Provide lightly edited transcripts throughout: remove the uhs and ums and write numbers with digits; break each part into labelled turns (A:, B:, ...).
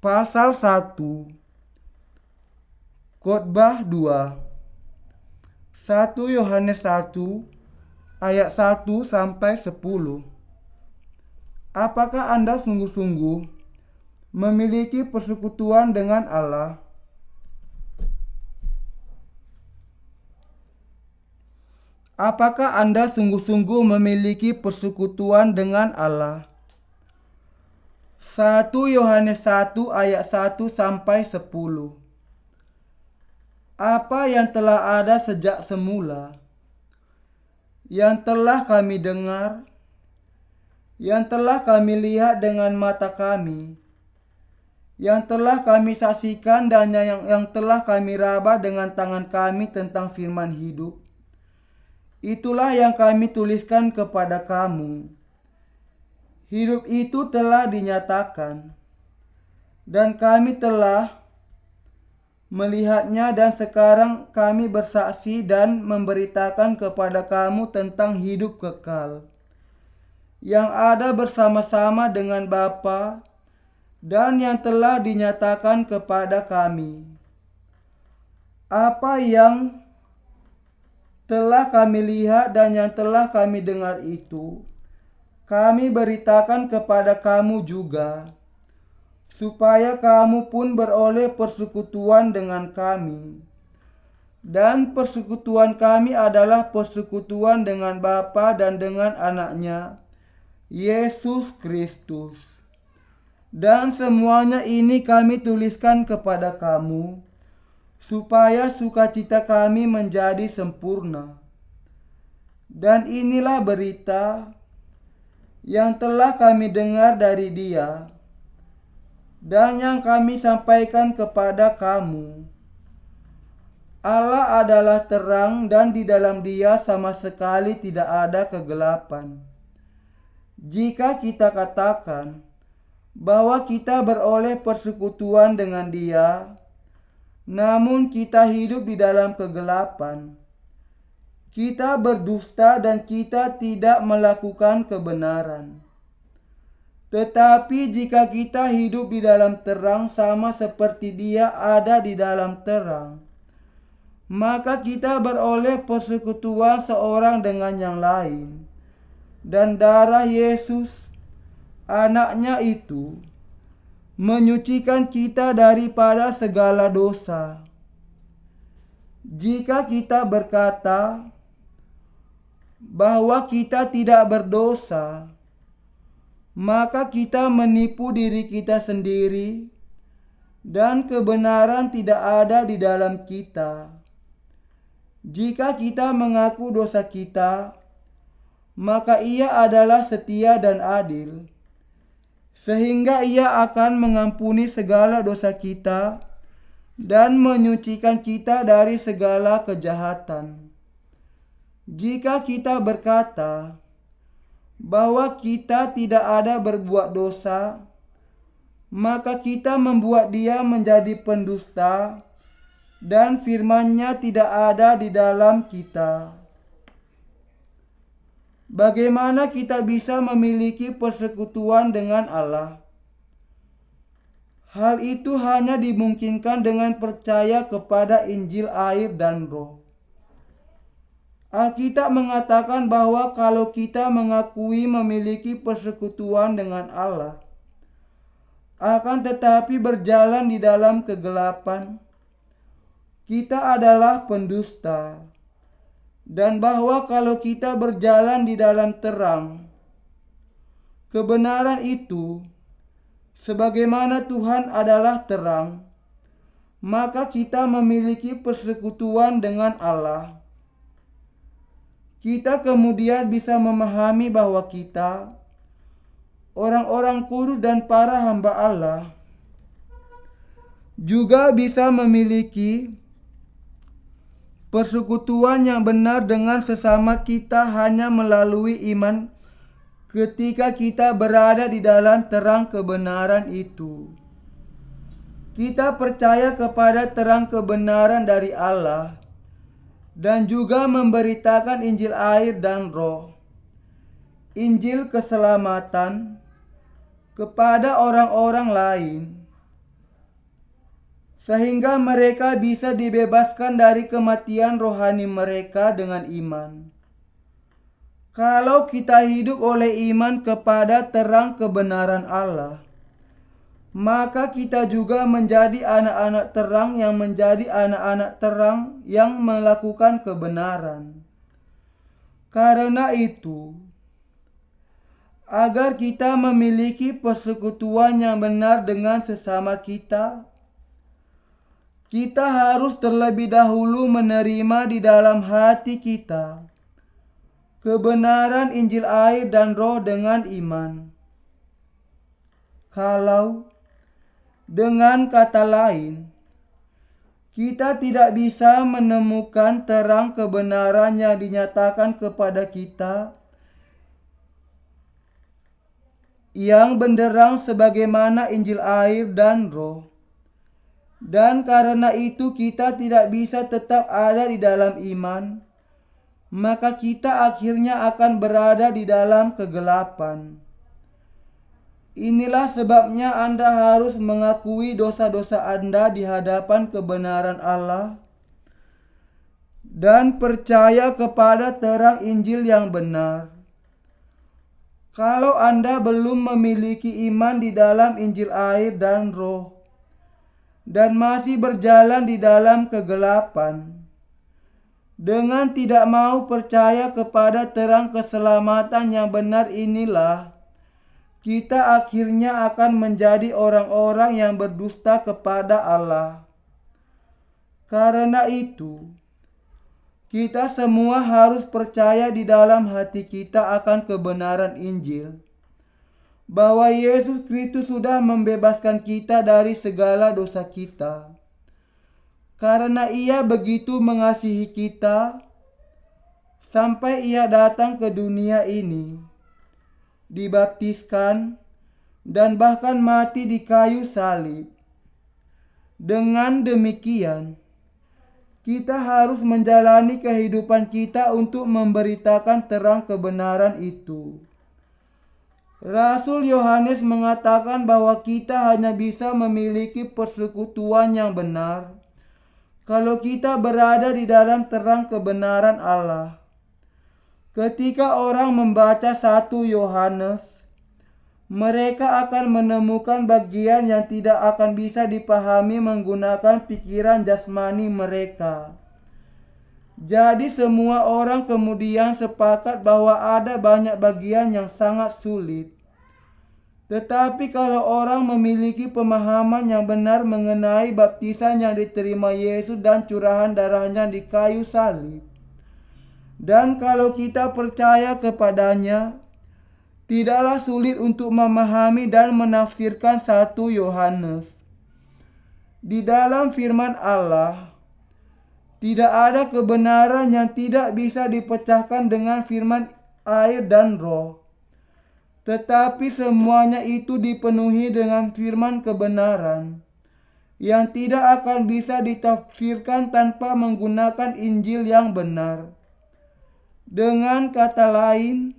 A: Pasal 1, Khotbah 2, 1 Yohanes 1 ayat 1 sampai 10. Apakah Anda sungguh-sungguh memiliki persekutuan dengan Allah? Apakah Anda sungguh-sungguh memiliki persekutuan dengan Allah? 1 Yohanes 1 ayat 1 sampai 10. Apa yang telah ada sejak semula, yang telah kami dengar, yang telah kami lihat dengan mata kami, yang telah kami saksikan dan yang telah kami raba dengan tangan kami tentang firman hidup, itulah yang kami tuliskan kepada kamu. Hidup itu telah dinyatakan, dan kami telah melihatnya, dan sekarang kami bersaksi dan memberitakan kepada kamu tentang hidup kekal yang ada bersama-sama dengan Bapa dan yang telah dinyatakan kepada kami. Apa yang telah kami lihat dan yang telah kami dengar itu kami beritakan kepada kamu juga, supaya kamu pun beroleh persekutuan dengan kami. Dan persekutuan kami adalah persekutuan dengan Bapa dan dengan Anaknya, Yesus Kristus. Dan semuanya ini kami tuliskan kepada kamu, supaya sukacita kami menjadi sempurna. Dan inilah berita yang telah kami dengar dari Dia, dan yang kami sampaikan kepada kamu. Allah adalah terang, dan di dalam Dia sama sekali tidak ada kegelapan. Jika kita katakan bahwa kita beroleh persekutuan dengan Dia, namun kita hidup di dalam kegelapan, kita berdusta dan kita tidak melakukan kebenaran. Tetapi jika kita hidup di dalam terang sama seperti Dia ada di dalam terang, maka kita beroleh persekutuan seorang dengan yang lain. Dan darah Yesus, Anaknya itu, menyucikan kita daripada segala dosa. Jika kita berkata bahwa kita tidak berdosa, maka kita menipu diri kita sendiri, dan kebenaran tidak ada di dalam kita. Jika kita mengaku dosa kita, maka Ia adalah setia dan adil, sehingga Ia akan mengampuni segala dosa kita dan menyucikan kita dari segala kejahatan. Jika kita berkata bahwa kita tidak ada berbuat dosa, maka kita membuat Dia menjadi pendusta, dan firman-Nya tidak ada di dalam kita. Bagaimana kita bisa memiliki persekutuan dengan Allah? Hal itu hanya dimungkinkan dengan percaya kepada Injil air dan Roh. Alkitab mengatakan bahwa kalau kita mengakui memiliki persekutuan dengan Allah, akan tetapi berjalan di dalam kegelapan, kita adalah pendusta. Dan bahwa kalau kita berjalan di dalam terang, kebenaran itu, sebagaimana Tuhan adalah terang, maka kita memiliki persekutuan dengan Allah. Kita kemudian bisa memahami bahwa kita, orang-orang kudus dan para hamba Allah, juga bisa memiliki persekutuan yang benar dengan sesama kita hanya melalui iman ketika kita berada di dalam terang kebenaran itu. Kita percaya kepada terang kebenaran dari Allah dan juga memberitakan Injil air dan Roh, Injil keselamatan, kepada orang-orang lain. sehingga mereka bisa dibebaskan dari kematian rohani mereka dengan iman. Kalau kita hidup oleh iman kepada terang kebenaran Allah, maka kita juga menjadi anak-anak terang yang menjadi anak-anak terang yang melakukan kebenaran. Karena itu, agar kita memiliki persekutuan yang benar dengan sesama kita harus terlebih dahulu menerima di dalam hati kita kebenaran Injil air dan Roh dengan iman. Kalau dengan kata lain, kita tidak bisa menemukan terang kebenaran yang dinyatakan kepada kita yang benderang sebagaimana Injil air dan Roh. Dan karena itu kita tidak bisa tetap ada di dalam iman, maka kita akhirnya akan berada di dalam kegelapan. Inilah sebabnya Anda harus mengakui dosa-dosa Anda di hadapan kebenaran Allah dan percaya kepada terang Injil yang benar. Kalau Anda belum memiliki iman di dalam Injil air dan Roh dan masih berjalan di dalam kegelapan, dengan tidak mau percaya kepada terang keselamatan yang benar inilah, kita akhirnya akan menjadi orang-orang yang berdusta kepada Allah. Karena itu, kita semua harus percaya di dalam hati kita akan kebenaran Injil, bahwa Yesus Kristus sudah membebaskan kita dari segala dosa kita. Karena Ia begitu mengasihi kita, sampai Ia datang ke dunia ini, dibaptiskan, dan bahkan mati di kayu salib. Dengan demikian, kita harus menjalani kehidupan kita untuk memberitakan terang kebenaran itu. Rasul Yohanes mengatakan bahwa kita hanya bisa memiliki persekutuan yang benar kalau kita berada di dalam terang kebenaran Allah. Ketika orang membaca 1 Yohanes, mereka akan menemukan bagian yang tidak akan bisa dipahami menggunakan pikiran jasmani mereka. Jadi semua orang kemudian sepakat bahwa ada banyak bagian yang sangat sulit. Tetapi kalau orang memiliki pemahaman yang benar mengenai baptisan yang diterima Yesus dan curahan darahnya di kayu salib, dan kalau kita percaya kepadanya, tidaklah sulit untuk memahami dan menafsirkan 1 Yohanes. Di dalam firman Allah, tidak ada kebenaran yang tidak bisa dipecahkan dengan firman air dan Roh. Tetapi semuanya itu dipenuhi dengan firman kebenaran yang tidak akan bisa ditafsirkan tanpa menggunakan Injil yang benar. Dengan kata lain,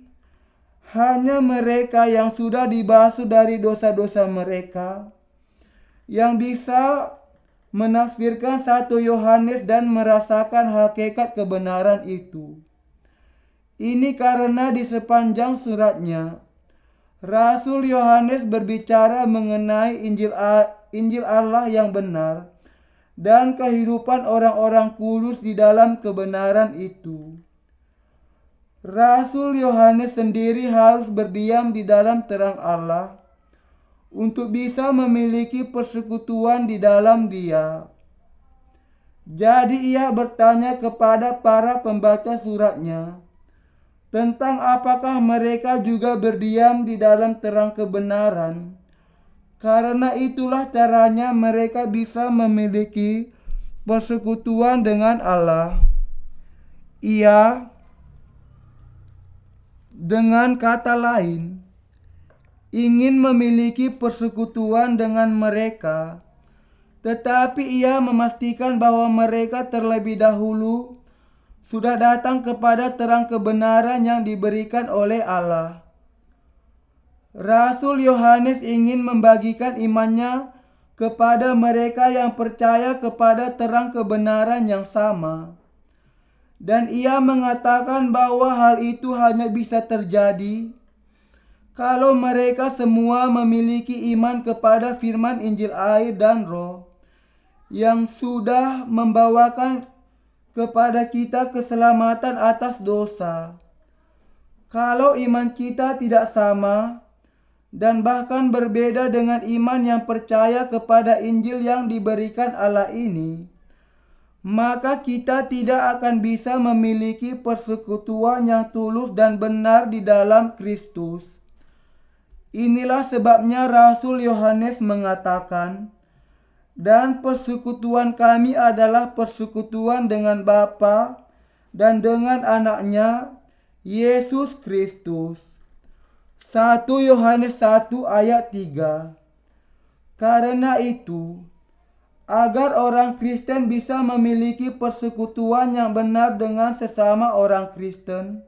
A: hanya mereka yang sudah dibasuh dari dosa-dosa mereka yang bisa menafsirkan 1 Yohanes dan merasakan hakikat kebenaran itu. Ini karena di sepanjang suratnya, Rasul Yohanes berbicara mengenai Injil Allah yang benar dan kehidupan orang-orang kudus di dalam kebenaran itu. Rasul Yohanes sendiri harus berdiam di dalam terang Allah untuk bisa memiliki persekutuan di dalam Dia. Jadi ia bertanya kepada para pembaca suratnya tentang apakah mereka juga berdiam di dalam terang kebenaran. Karena itulah caranya mereka bisa memiliki persekutuan dengan Allah. Ia, dengan kata lain, ingin memiliki persekutuan dengan mereka, tetapi ia memastikan bahwa mereka terlebih dahulu sudah datang kepada terang kebenaran yang diberikan oleh Allah. Rasul Yohanes ingin membagikan imannya kepada mereka yang percaya kepada terang kebenaran yang sama. Dan ia mengatakan bahwa hal itu hanya bisa terjadi kalau mereka semua memiliki iman kepada firman Injil air dan Roh yang sudah membawakan kepada kita keselamatan atas dosa. Kalau iman kita tidak sama dan bahkan berbeda dengan iman yang percaya kepada Injil yang diberikan Allah ini, maka kita tidak akan bisa memiliki persekutuan yang tulus dan benar di dalam Kristus. Inilah sebabnya Rasul Yohanes mengatakan, "Dan persekutuan kami adalah persekutuan dengan Bapa dan dengan Anaknya, Yesus Kristus." 1 Yohanes 1 ayat 3. Karena itu, agar orang Kristen bisa memiliki persekutuan yang benar dengan sesama orang Kristen,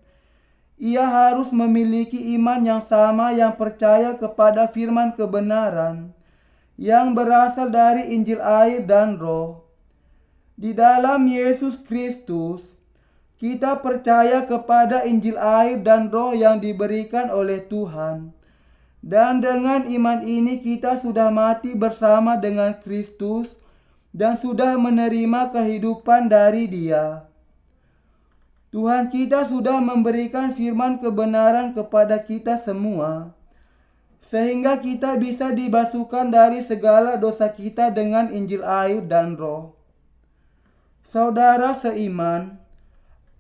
A: ia harus memiliki iman yang sama yang percaya kepada firman kebenaran yang berasal dari Injil air dan Roh. Di dalam Yesus Kristus, kita percaya kepada Injil air dan Roh yang diberikan oleh Tuhan. Dan dengan iman ini kita sudah mati bersama dengan Kristus dan sudah menerima kehidupan dari Dia. Tuhan kita sudah memberikan firman kebenaran kepada kita semua, sehingga kita bisa dibasuhkan dari segala dosa kita dengan Injil air dan Roh. Saudara seiman,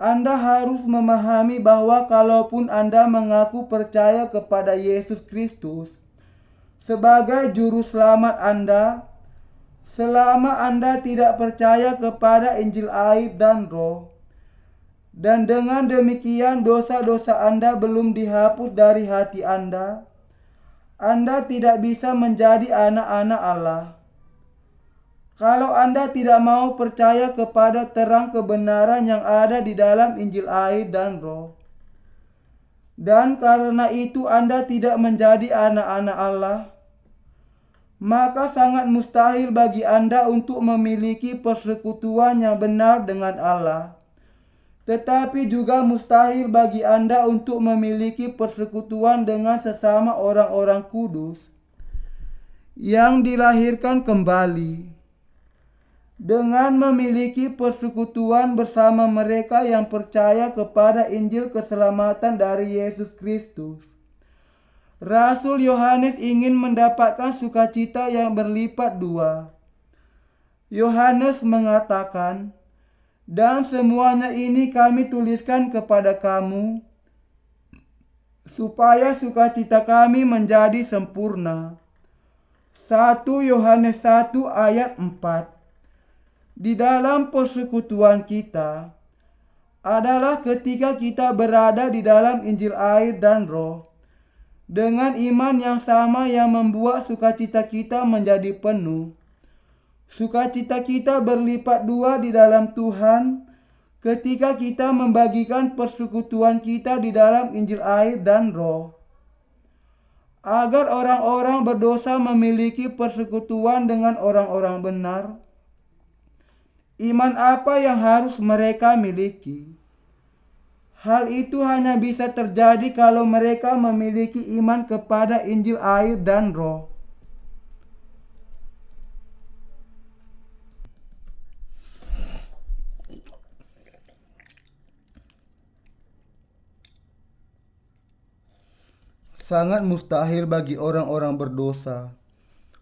A: Anda harus memahami bahwa kalaupun Anda mengaku percaya kepada Yesus Kristus sebagai juru selamat Anda, selama Anda tidak percaya kepada Injil air dan Roh, dan dengan demikian dosa-dosa Anda belum dihapus dari hati Anda tidak bisa menjadi anak-anak Allah. Kalau Anda tidak mau percaya kepada terang kebenaran yang ada di dalam Injil air dan Roh, dan karena itu Anda tidak menjadi anak-anak Allah, maka sangat mustahil bagi Anda untuk memiliki persekutuan yang benar dengan Allah. Tetapi juga mustahil bagi Anda untuk memiliki persekutuan dengan sesama orang-orang kudus yang dilahirkan kembali, dengan memiliki persekutuan bersama mereka yang percaya kepada Injil keselamatan dari Yesus Kristus. Rasul Yohanes ingin mendapatkan sukacita yang berlipat dua. Yohanes mengatakan, "Dan semuanya ini kami tuliskan kepada kamu, supaya sukacita kami menjadi sempurna." 1 Yohanes 1 ayat 4. Di dalam persekutuan kita adalah ketika kita berada di dalam Injil air dan Roh, dengan iman yang sama yang membuat sukacita kita menjadi penuh. Sukacita kita berlipat dua di dalam Tuhan ketika kita membagikan persekutuan kita di dalam Injil air dan Roh. Agar orang-orang berdosa memiliki persekutuan dengan orang-orang benar, iman apa yang harus mereka miliki? Hal itu hanya bisa terjadi kalau mereka memiliki iman kepada Injil air dan Roh. Sangat mustahil bagi orang-orang berdosa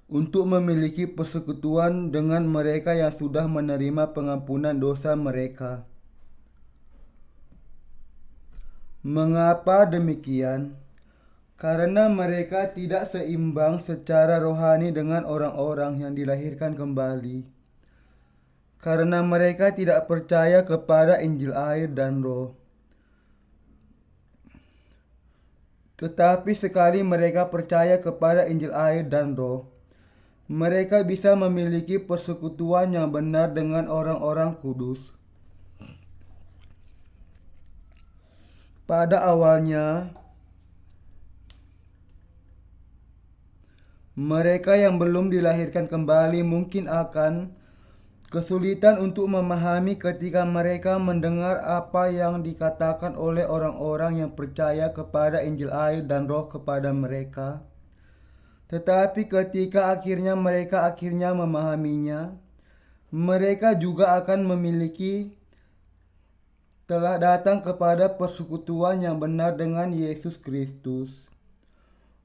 A: untuk memiliki persekutuan dengan mereka yang sudah menerima pengampunan dosa mereka. Mengapa demikian? Karena mereka tidak seimbang secara rohani dengan orang-orang yang dilahirkan kembali. Karena mereka tidak percaya kepada Injil air dan Roh. Tetapi sekali mereka percaya kepada Injil air dan Roh, mereka bisa memiliki persekutuan yang benar dengan orang-orang kudus. Pada awalnya, Mereka yang belum dilahirkan kembali mungkin akan kesulitan untuk memahami ketika mereka mendengar apa yang dikatakan oleh orang-orang yang percaya kepada Injil air dan Roh kepada mereka. Tetapi ketika mereka akhirnya memahaminya, mereka juga akan memiliki telah datang kepada persekutuan yang benar dengan Yesus Kristus.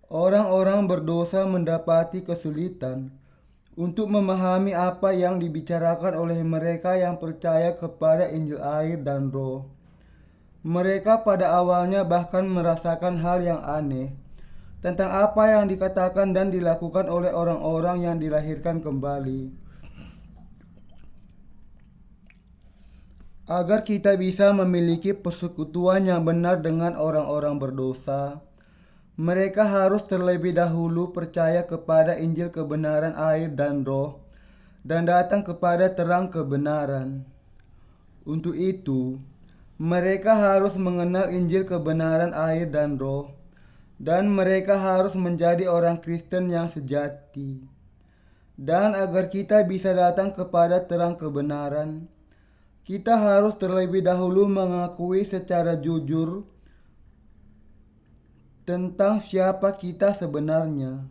A: Orang-orang berdosa mendapati kesulitan untuk memahami apa yang dibicarakan oleh mereka yang percaya kepada Injil air dan Roh. Mereka pada awalnya bahkan merasakan hal yang aneh tentang apa yang dikatakan dan dilakukan oleh orang-orang yang dilahirkan kembali. Agar kita bisa memiliki persekutuan yang benar dengan orang-orang berdosa, mereka harus terlebih dahulu percaya kepada Injil kebenaran air dan Roh dan datang kepada terang kebenaran. Untuk itu, mereka harus mengenal Injil kebenaran air dan Roh, dan mereka harus menjadi orang Kristen yang sejati. Dan agar kita bisa datang kepada terang kebenaran, kita harus terlebih dahulu mengakui secara jujur tentang siapa kita sebenarnya.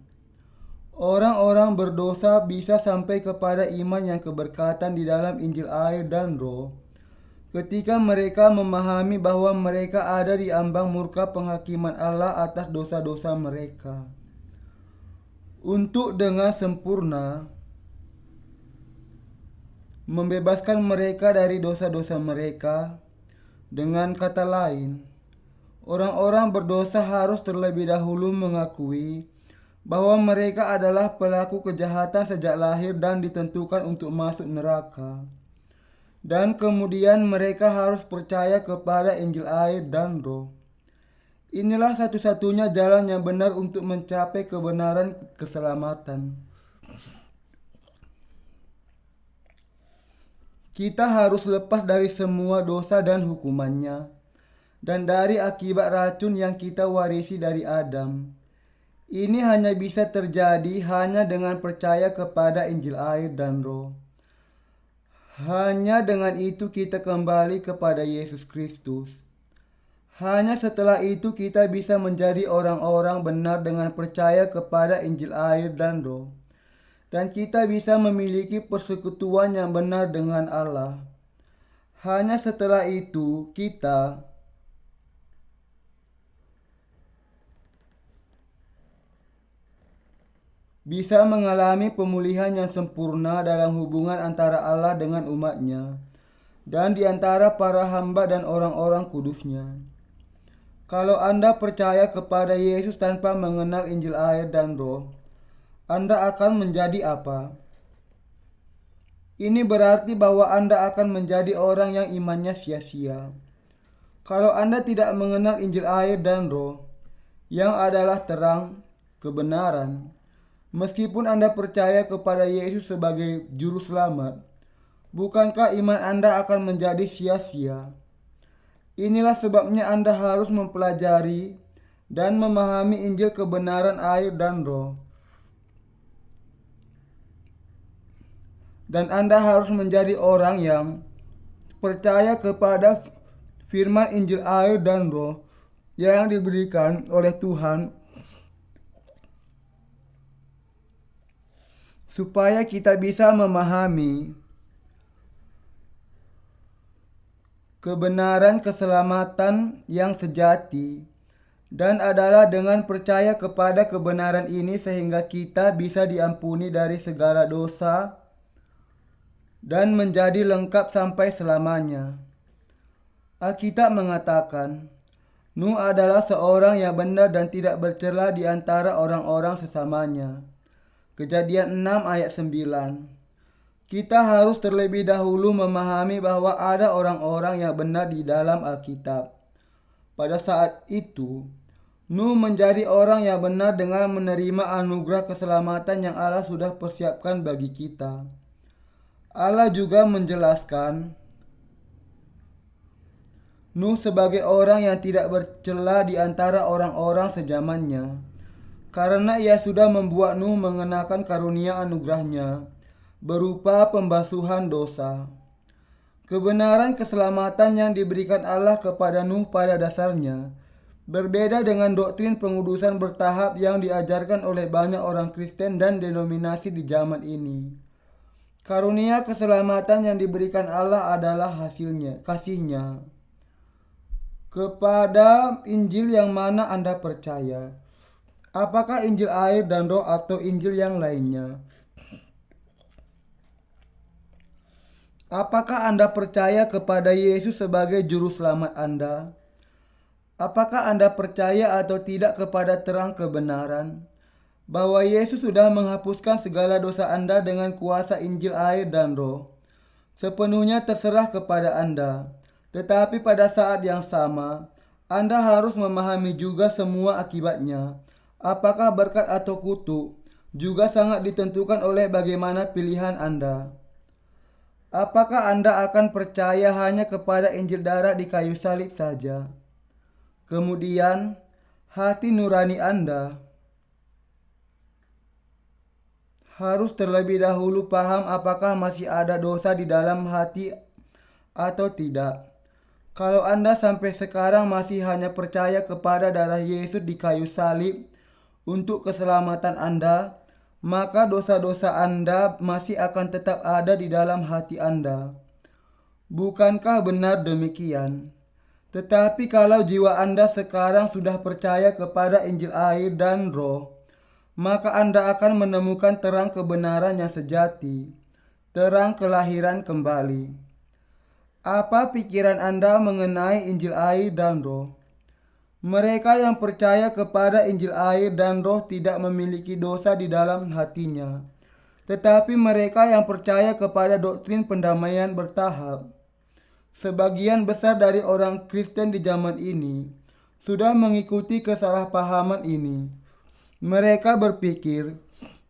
A: Orang-orang berdosa bisa sampai kepada iman yang keberkatan di dalam Injil air dan Roh ketika mereka memahami bahwa mereka ada di ambang murka penghakiman Allah atas dosa-dosa mereka. Untuk dengan sempurna membebaskan mereka dari dosa-dosa mereka. Dengan kata lain, orang-orang berdosa harus terlebih dahulu mengakui bahwa mereka adalah pelaku kejahatan sejak lahir dan ditentukan untuk masuk neraka. Dan kemudian mereka harus percaya kepada Injil air dan Roh. Inilah satu-satunya jalan yang benar untuk mencapai kebenaran keselamatan. Kita harus lepas dari semua dosa dan hukumannya, dan dari akibat racun yang kita warisi dari Adam. Ini hanya bisa terjadi hanya dengan percaya kepada Injil air dan Roh. Hanya dengan itu kita kembali kepada Yesus Kristus. Hanya setelah itu kita bisa menjadi orang-orang benar dengan percaya kepada Injil air dan Roh. Dan kita bisa memiliki persekutuan yang benar dengan Allah. Hanya setelah itu kita bisa mengalami pemulihan yang sempurna dalam hubungan antara Allah dengan umatnya dan di antara para hamba dan orang-orang kudusnya. Kalau Anda percaya kepada Yesus tanpa mengenal Injil air dan Roh, Anda akan menjadi apa? Ini berarti bahwa Anda akan menjadi orang yang imannya sia-sia. Kalau Anda tidak mengenal Injil air dan Roh, yang adalah terang, kebenaran, meskipun Anda percaya kepada Yesus sebagai juru selamat, bukankah iman Anda akan menjadi sia-sia? Inilah sebabnya Anda harus mempelajari dan memahami Injil kebenaran air dan Roh. Dan Anda harus menjadi orang yang percaya kepada firman Injil air dan Roh yang diberikan oleh Tuhan supaya kita bisa memahami kebenaran keselamatan yang sejati, dan adalah dengan percaya kepada kebenaran ini sehingga kita bisa diampuni dari segala dosa dan menjadi lengkap sampai selamanya. Alkitab mengatakan, Nuh adalah seorang yang benar dan tidak bercela di antara orang-orang sesamanya. Kejadian 6 ayat 9. Kita harus terlebih dahulu memahami bahwa ada orang-orang yang benar di dalam Alkitab. Pada saat itu, Nuh menjadi orang yang benar dengan menerima anugerah keselamatan yang Allah sudah persiapkan bagi kita. Allah juga menjelaskan Nuh sebagai orang yang tidak bercela di antara orang-orang sezamannya, karena Ia sudah membuat Nuh mengenakan karunia anugerahnya berupa pembasuhan dosa. Kebenaran keselamatan yang diberikan Allah kepada Nuh pada dasarnya berbeda dengan doktrin pengudusan bertahap yang diajarkan oleh banyak orang Kristen dan denominasi di zaman ini. Karunia keselamatan yang diberikan Allah adalah kasihnya. Kepada Injil yang mana Anda percaya? Apakah Injil air dan roh atau Injil yang lainnya? Apakah Anda percaya kepada Yesus sebagai juru selamat Anda? Apakah Anda percaya atau tidak kepada terang kebenaran bahwa Yesus sudah menghapuskan segala dosa Anda dengan kuasa Injil air dan roh? Sepenuhnya terserah kepada Anda. Tetapi pada saat yang sama, Anda harus memahami juga semua akibatnya. Apakah berkat atau kutuk juga sangat ditentukan oleh bagaimana pilihan Anda. Apakah Anda akan percaya hanya kepada Injil darah di kayu salib saja? Kemudian, hati nurani Anda harus terlebih dahulu paham apakah masih ada dosa di dalam hati atau tidak. Kalau Anda sampai sekarang masih hanya percaya kepada darah Yesus di kayu salib untuk keselamatan Anda, maka dosa-dosa Anda masih akan tetap ada di dalam hati Anda. Bukankah benar demikian? Tetapi kalau jiwa Anda sekarang sudah percaya kepada Injil air dan roh, maka Anda akan menemukan terang kebenaran yang sejati, terang kelahiran kembali. Apa pikiran Anda mengenai Injil air dan roh? Mereka yang percaya kepada Injil air dan roh tidak memiliki dosa di dalam hatinya. Tetapi mereka yang percaya kepada doktrin pendamaian bertahap, sebagian besar dari orang Kristen di zaman ini sudah mengikuti kesalahpahaman ini. Mereka berpikir,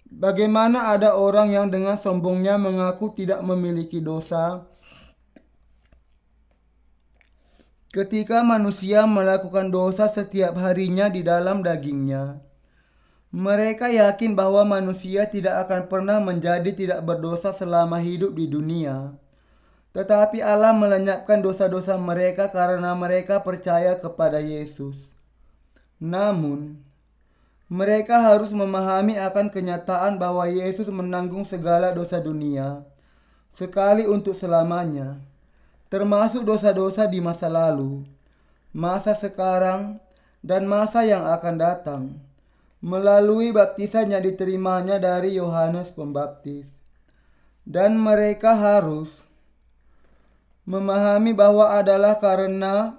A: bagaimana ada orang yang dengan sombongnya mengaku tidak memiliki dosa, ketika manusia melakukan dosa setiap harinya di dalam dagingnya. Mereka yakin bahwa manusia tidak akan pernah menjadi tidak berdosa selama hidup di dunia. Tetapi Allah melenyapkan dosa-dosa mereka karena mereka percaya kepada Yesus. Namun, mereka harus memahami akan kenyataan bahwa Yesus menanggung segala dosa dunia, sekali untuk selamanya, termasuk dosa-dosa di masa lalu, masa sekarang, dan masa yang akan datang, melalui baptisan yang diterimanya dari Yohanes Pembaptis. Dan mereka harus memahami bahwa adalah karena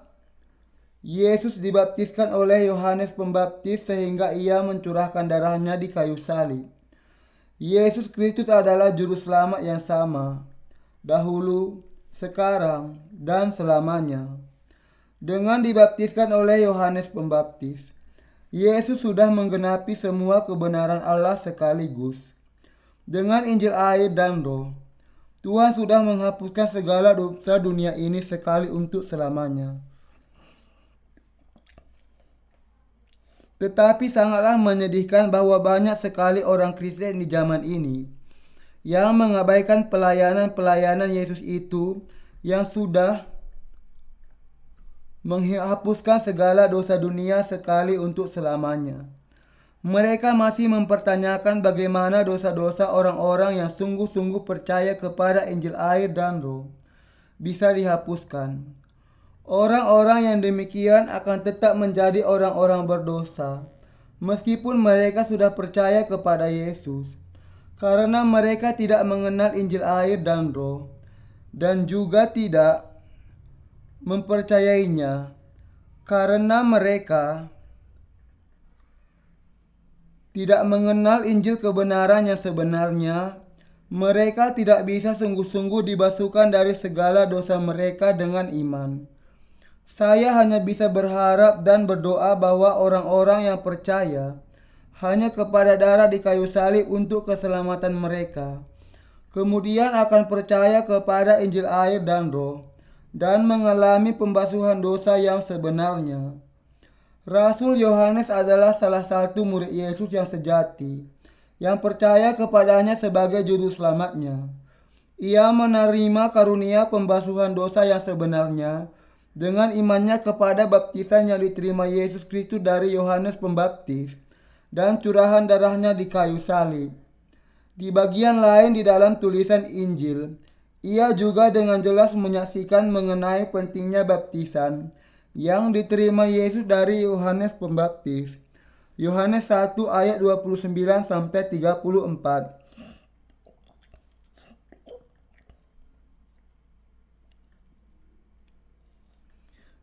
A: Yesus dibaptiskan oleh Yohanes Pembaptis sehingga Ia mencurahkan darahnya di kayu salib. Yesus Kristus adalah juru selamat yang sama, dahulu, sekarang, dan selamanya. Dengan dibaptiskan oleh Yohanes Pembaptis, Yesus sudah menggenapi semua kebenaran Allah sekaligus. Dengan Injil air dan roh, Tuhan sudah menghapuskan segala dosa dunia ini sekali untuk selamanya. Tetapi sangatlah menyedihkan bahwa banyak sekali orang Kristen di zaman ini yang mengabaikan pelayanan Yesus itu yang sudah menghapuskan segala dosa dunia sekali untuk selamanya. Mereka masih mempertanyakan bagaimana dosa-dosa orang-orang yang sungguh-sungguh percaya kepada Injil air dan roh bisa dihapuskan. Orang-orang yang demikian akan tetap menjadi orang-orang berdosa, meskipun mereka sudah percaya kepada Yesus, karena mereka tidak mengenal Injil air dan roh, dan juga tidak mempercayainya, karena mereka tidak mengenal Injil kebenaran yang sebenarnya. Mereka tidak bisa sungguh-sungguh dibasuhkan dari segala dosa mereka dengan iman. Saya hanya bisa berharap dan berdoa bahwa orang-orang yang percaya hanya kepada darah di kayu salib untuk keselamatan mereka, kemudian akan percaya kepada Injil air dan roh, dan mengalami pembasuhan dosa yang sebenarnya. Rasul Yohanes adalah salah satu murid Yesus yang sejati, yang percaya kepadanya sebagai juru selamatnya. Ia menerima karunia pembasuhan dosa yang sebenarnya dengan imannya kepada baptisan yang diterima Yesus Kristus dari Yohanes Pembaptis dan curahan darahnya di kayu salib. Di bagian lain di dalam tulisan Injil, ia juga dengan jelas menyaksikan mengenai pentingnya baptisan yang diterima Yesus dari Yohanes Pembaptis. Yohanes 1 ayat 29 sampai 34.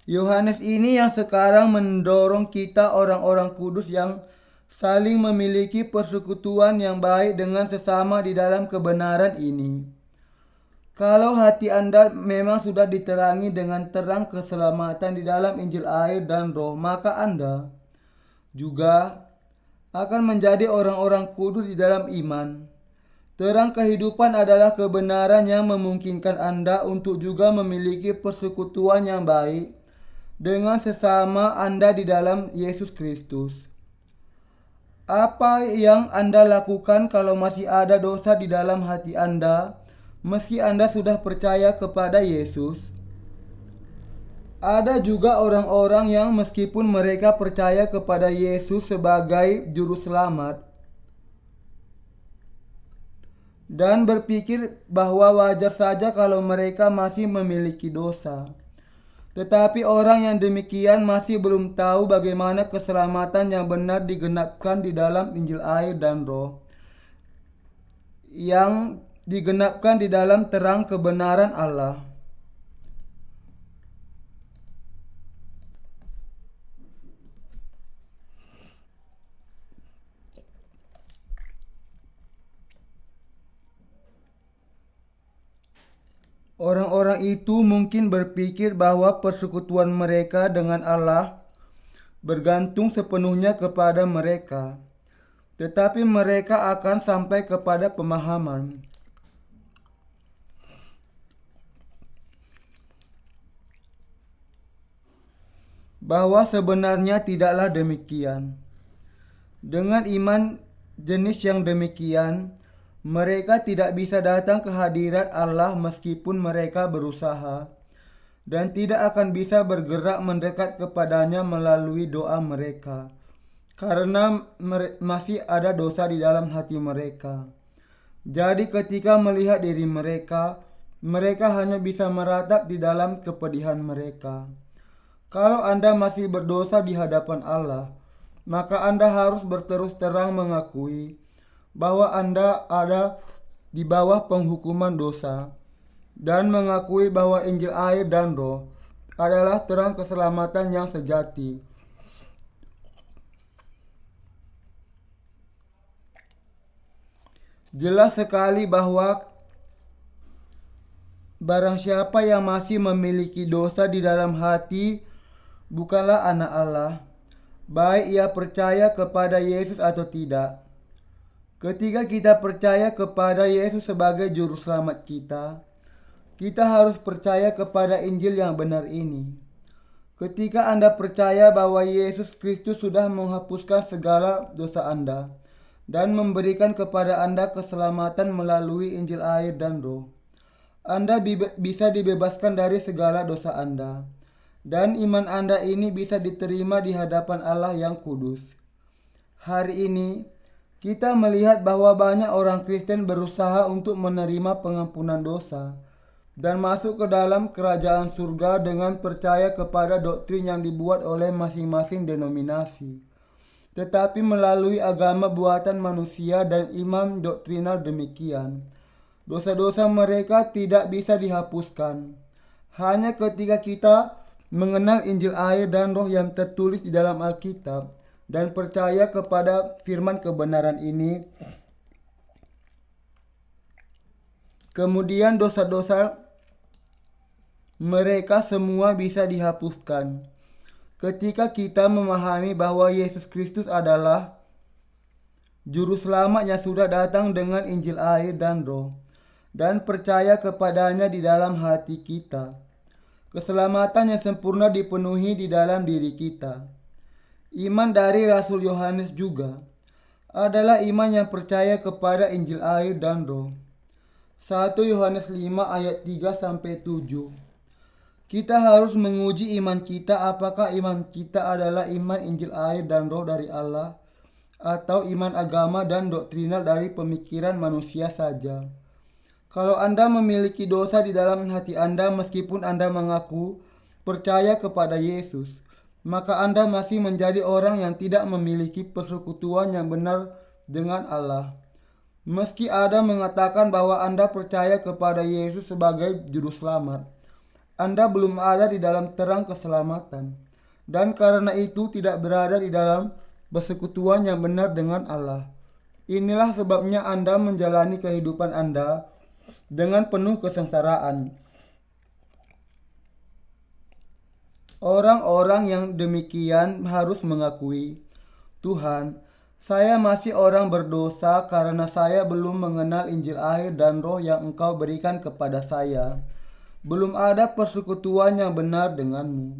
A: Yohanes ini yang sekarang mendorong kita orang-orang kudus yang saling memiliki persekutuan yang baik dengan sesama di dalam kebenaran ini. Kalau hati Anda memang sudah diterangi dengan terang keselamatan di dalam Injil air dan Roh, maka Anda juga akan menjadi orang-orang kudus di dalam iman. Terang kehidupan adalah kebenaran yang memungkinkan Anda untuk juga memiliki persekutuan yang baik dengan sesama Anda di dalam Yesus Kristus. Apa yang Anda lakukan kalau masih ada dosa di dalam hati Anda, meski Anda sudah percaya kepada Yesus? Ada juga orang-orang yang meskipun mereka percaya kepada Yesus sebagai juru selamat dan berpikir bahwa wajar saja kalau mereka masih memiliki dosa. Tetapi orang yang demikian masih belum tahu bagaimana keselamatan yang benar digenapkan di dalam Injil air dan Roh, yang digenapkan di dalam terang kebenaran Allah. Orang-orang itu mungkin berpikir bahwa persekutuan mereka dengan Allah bergantung sepenuhnya kepada mereka, tetapi mereka akan sampai kepada pemahaman bahwa sebenarnya tidaklah demikian. Dengan iman jenis yang demikian, mereka tidak bisa datang ke hadirat Allah meskipun mereka berusaha, dan tidak akan bisa bergerak mendekat kepadanya melalui doa mereka, karena masih ada dosa di dalam hati mereka. Jadi ketika melihat diri mereka, mereka hanya bisa meratap di dalam kepedihan mereka. Kalau Anda masih berdosa di hadapan Allah, maka Anda harus berterus terang mengakui bahwa Anda ada di bawah penghukuman dosa dan mengakui bahwa Injil air dan Roh adalah terang keselamatan yang sejati. Jelas sekali bahwa barang siapa yang masih memiliki dosa di dalam hati bukanlah anak Allah, baik ia percaya kepada Yesus atau tidak. Ketika kita percaya kepada Yesus sebagai juru selamat kita harus percaya kepada Injil yang benar ini. Ketika Anda percaya bahwa Yesus Kristus sudah menghapuskan segala dosa Anda dan memberikan kepada Anda keselamatan melalui Injil air dan Roh, Anda bisa dibebaskan dari segala dosa Anda, dan iman Anda ini bisa diterima di hadapan Allah yang kudus. Hari ini, kita melihat bahwa banyak orang Kristen berusaha untuk menerima pengampunan dosa dan masuk ke dalam kerajaan surga dengan percaya kepada doktrin yang dibuat oleh masing-masing denominasi, tetapi melalui agama buatan manusia dan imam doktrinal demikian, dosa-dosa mereka tidak bisa dihapuskan. Hanya ketika kita mengenal Injil air dan Roh yang tertulis di dalam Alkitab dan percaya kepada firman kebenaran ini, kemudian dosa-dosa mereka semua bisa dihapuskan. Ketika kita memahami bahwa Yesus Kristus adalah Juru Selamat yang sudah datang dengan Injil air dan Roh, dan percaya kepadanya di dalam hati kita, keselamatan yang sempurna dipenuhi di dalam diri kita. Iman dari Rasul Yohanes juga adalah iman yang percaya kepada Injil air dan Roh. 1 Yohanes 5 ayat 3-7. Kita harus menguji iman kita, apakah iman kita adalah iman Injil air dan Roh dari Allah atau iman agama dan doktrinal dari pemikiran manusia saja. Kalau Anda memiliki dosa di dalam hati Anda meskipun Anda mengaku percaya kepada Yesus, maka Anda masih menjadi orang yang tidak memiliki persekutuan yang benar dengan Allah. Meski Anda mengatakan bahwa Anda percaya kepada Yesus sebagai juru selamat, Anda belum ada di dalam terang keselamatan, dan karena itu tidak berada di dalam persekutuan yang benar dengan Allah. Inilah sebabnya Anda menjalani kehidupan Anda dengan penuh kesengsaraan. Orang-orang yang demikian harus mengakui, Tuhan, saya masih orang berdosa karena saya belum mengenal Injil air dan Roh yang Engkau berikan kepada saya. Belum ada persekutuan yang benar denganmu.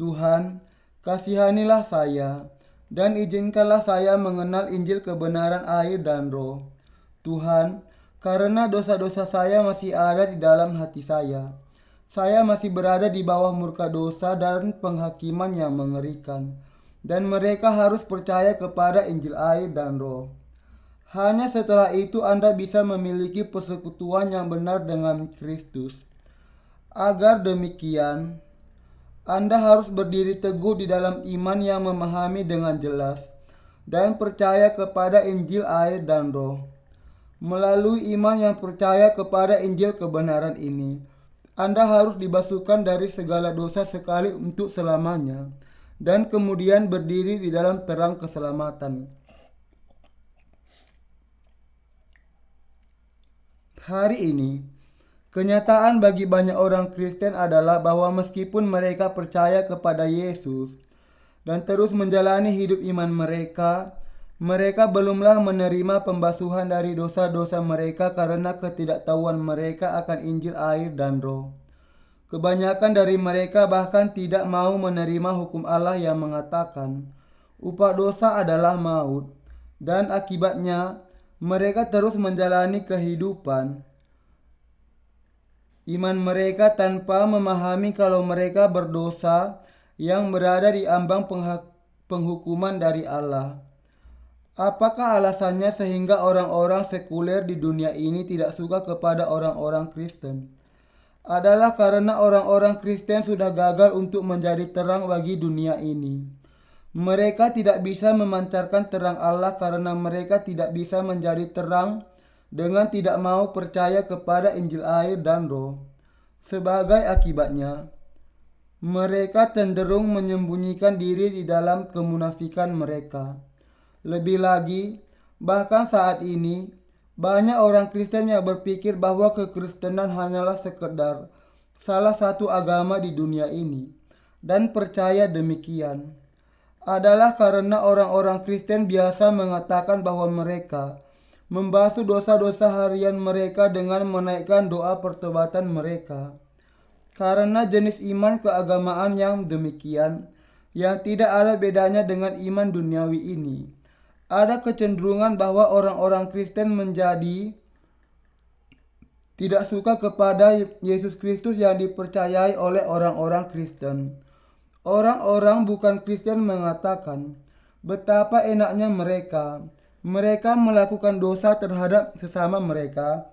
A: Tuhan, kasihanilah saya dan izinkanlah saya mengenal Injil kebenaran air dan Roh. Tuhan, karena dosa-dosa saya masih ada di dalam hati saya. Saya masih berada di bawah murka dosa dan penghakiman yang mengerikan. Dan mereka harus percaya kepada Injil air dan Roh. Hanya setelah itu Anda bisa memiliki persekutuan yang benar dengan Kristus. Agar demikian, Anda harus berdiri teguh di dalam iman yang memahami dengan jelas dan percaya kepada Injil air dan Roh. Melalui iman yang percaya kepada Injil kebenaran ini, Anda harus dibasuhkan dari segala dosa sekali untuk selamanya dan kemudian berdiri di dalam terang keselamatan. Hari ini, kenyataan bagi banyak orang Kristen adalah bahwa meskipun mereka percaya kepada Yesus dan terus menjalani hidup iman mereka, mereka belumlah menerima pembasuhan dari dosa-dosa mereka karena ketidaktahuan mereka akan Injil air dan Roh. Kebanyakan dari mereka bahkan tidak mau menerima hukum Allah yang mengatakan upah dosa adalah maut, dan akibatnya mereka terus menjalani kehidupan iman mereka tanpa memahami kalau mereka berdosa yang berada di ambang penghukuman dari Allah. Apakah alasannya sehingga orang-orang sekuler di dunia ini tidak suka kepada orang-orang Kristen? Adalah karena orang-orang Kristen sudah gagal untuk menjadi terang bagi dunia ini. Mereka tidak bisa memancarkan terang Allah karena mereka tidak bisa menjadi terang dengan tidak mau percaya kepada Injil air dan Roh. Sebagai akibatnya, mereka cenderung menyembunyikan diri di dalam kemunafikan mereka. Lebih lagi, bahkan saat ini, banyak orang Kristen yang berpikir bahwa kekristenan hanyalah sekedar salah satu agama di dunia ini, dan percaya demikian adalah karena orang-orang Kristen biasa mengatakan bahwa mereka membasuh dosa-dosa harian mereka dengan menaikkan doa pertobatan mereka. Karena jenis iman keagamaan yang demikian, yang tidak ada bedanya dengan iman duniawi ini, ada kecenderungan bahwa orang-orang Kristen menjadi tidak suka kepada Yesus Kristus yang dipercayai oleh orang-orang Kristen. Orang-orang bukan Kristen mengatakan betapa enaknya mereka melakukan dosa terhadap sesama mereka.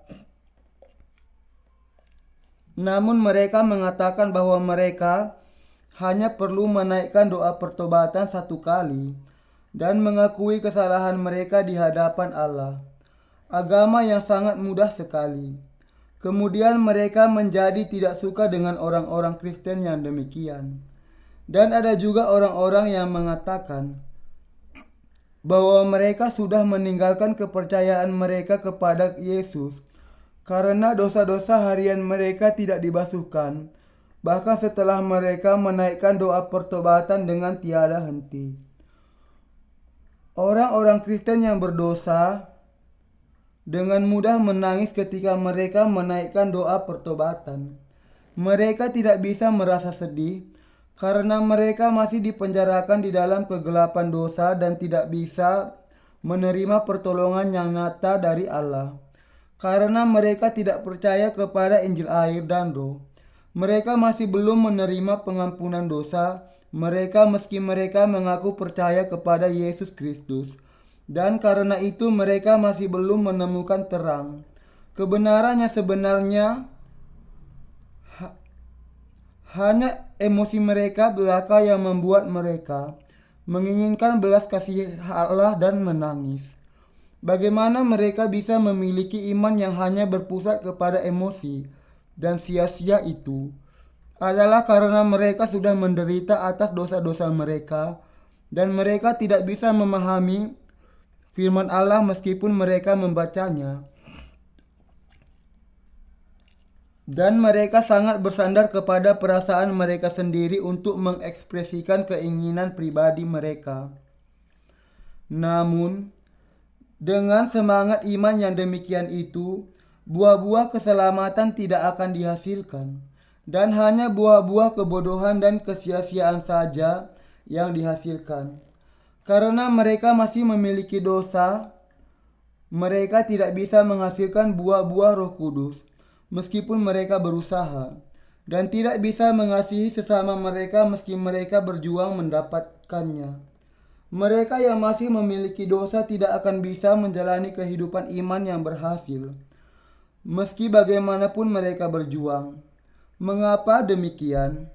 A: Namun mereka mengatakan bahwa mereka hanya perlu menaikkan doa pertobatan satu kali dan mengakui kesalahan mereka di hadapan Allah. Agama yang sangat mudah sekali. Kemudian mereka menjadi tidak suka dengan orang-orang Kristen yang demikian. Dan ada juga orang-orang yang mengatakan bahwa mereka sudah meninggalkan kepercayaan mereka kepada Yesus karena dosa-dosa harian mereka tidak dibasuhkan, bahkan setelah mereka menaikkan doa pertobatan dengan tiada henti. Orang-orang Kristen yang berdosa dengan mudah menangis ketika mereka menaikkan doa pertobatan. Mereka tidak bisa merasa sedih karena mereka masih dipenjarakan di dalam kegelapan dosa dan tidak bisa menerima pertolongan yang nyata dari Allah. Karena mereka tidak percaya kepada Injil air dan Roh, mereka masih belum menerima pengampunan dosa mereka meski mereka mengaku percaya kepada Yesus Kristus. Dan karena itu mereka masih belum menemukan terang. Kebenaran yang sebenarnya hanya emosi mereka belaka yang membuat mereka menginginkan belas kasih Allah dan menangis. Bagaimana mereka bisa memiliki iman yang hanya berpusat kepada emosi dan sia-sia itu? Adalah karena mereka sudah menderita atas dosa-dosa mereka dan mereka tidak bisa memahami firman Allah meskipun mereka membacanya. Dan mereka sangat bersandar kepada perasaan mereka sendiri untuk mengekspresikan keinginan pribadi mereka. Namun, dengan semangat iman yang demikian itu, buah-buah keselamatan tidak akan dihasilkan, dan hanya buah-buah kebodohan dan kesia-siaan saja yang dihasilkan. Karena mereka masih memiliki dosa, mereka tidak bisa menghasilkan buah-buah Roh Kudus, meskipun mereka berusaha, dan tidak bisa mengasihi sesama mereka meski mereka berjuang mendapatkannya. Mereka yang masih memiliki dosa tidak akan bisa menjalani kehidupan iman yang berhasil, meski bagaimanapun mereka berjuang. Mengapa demikian?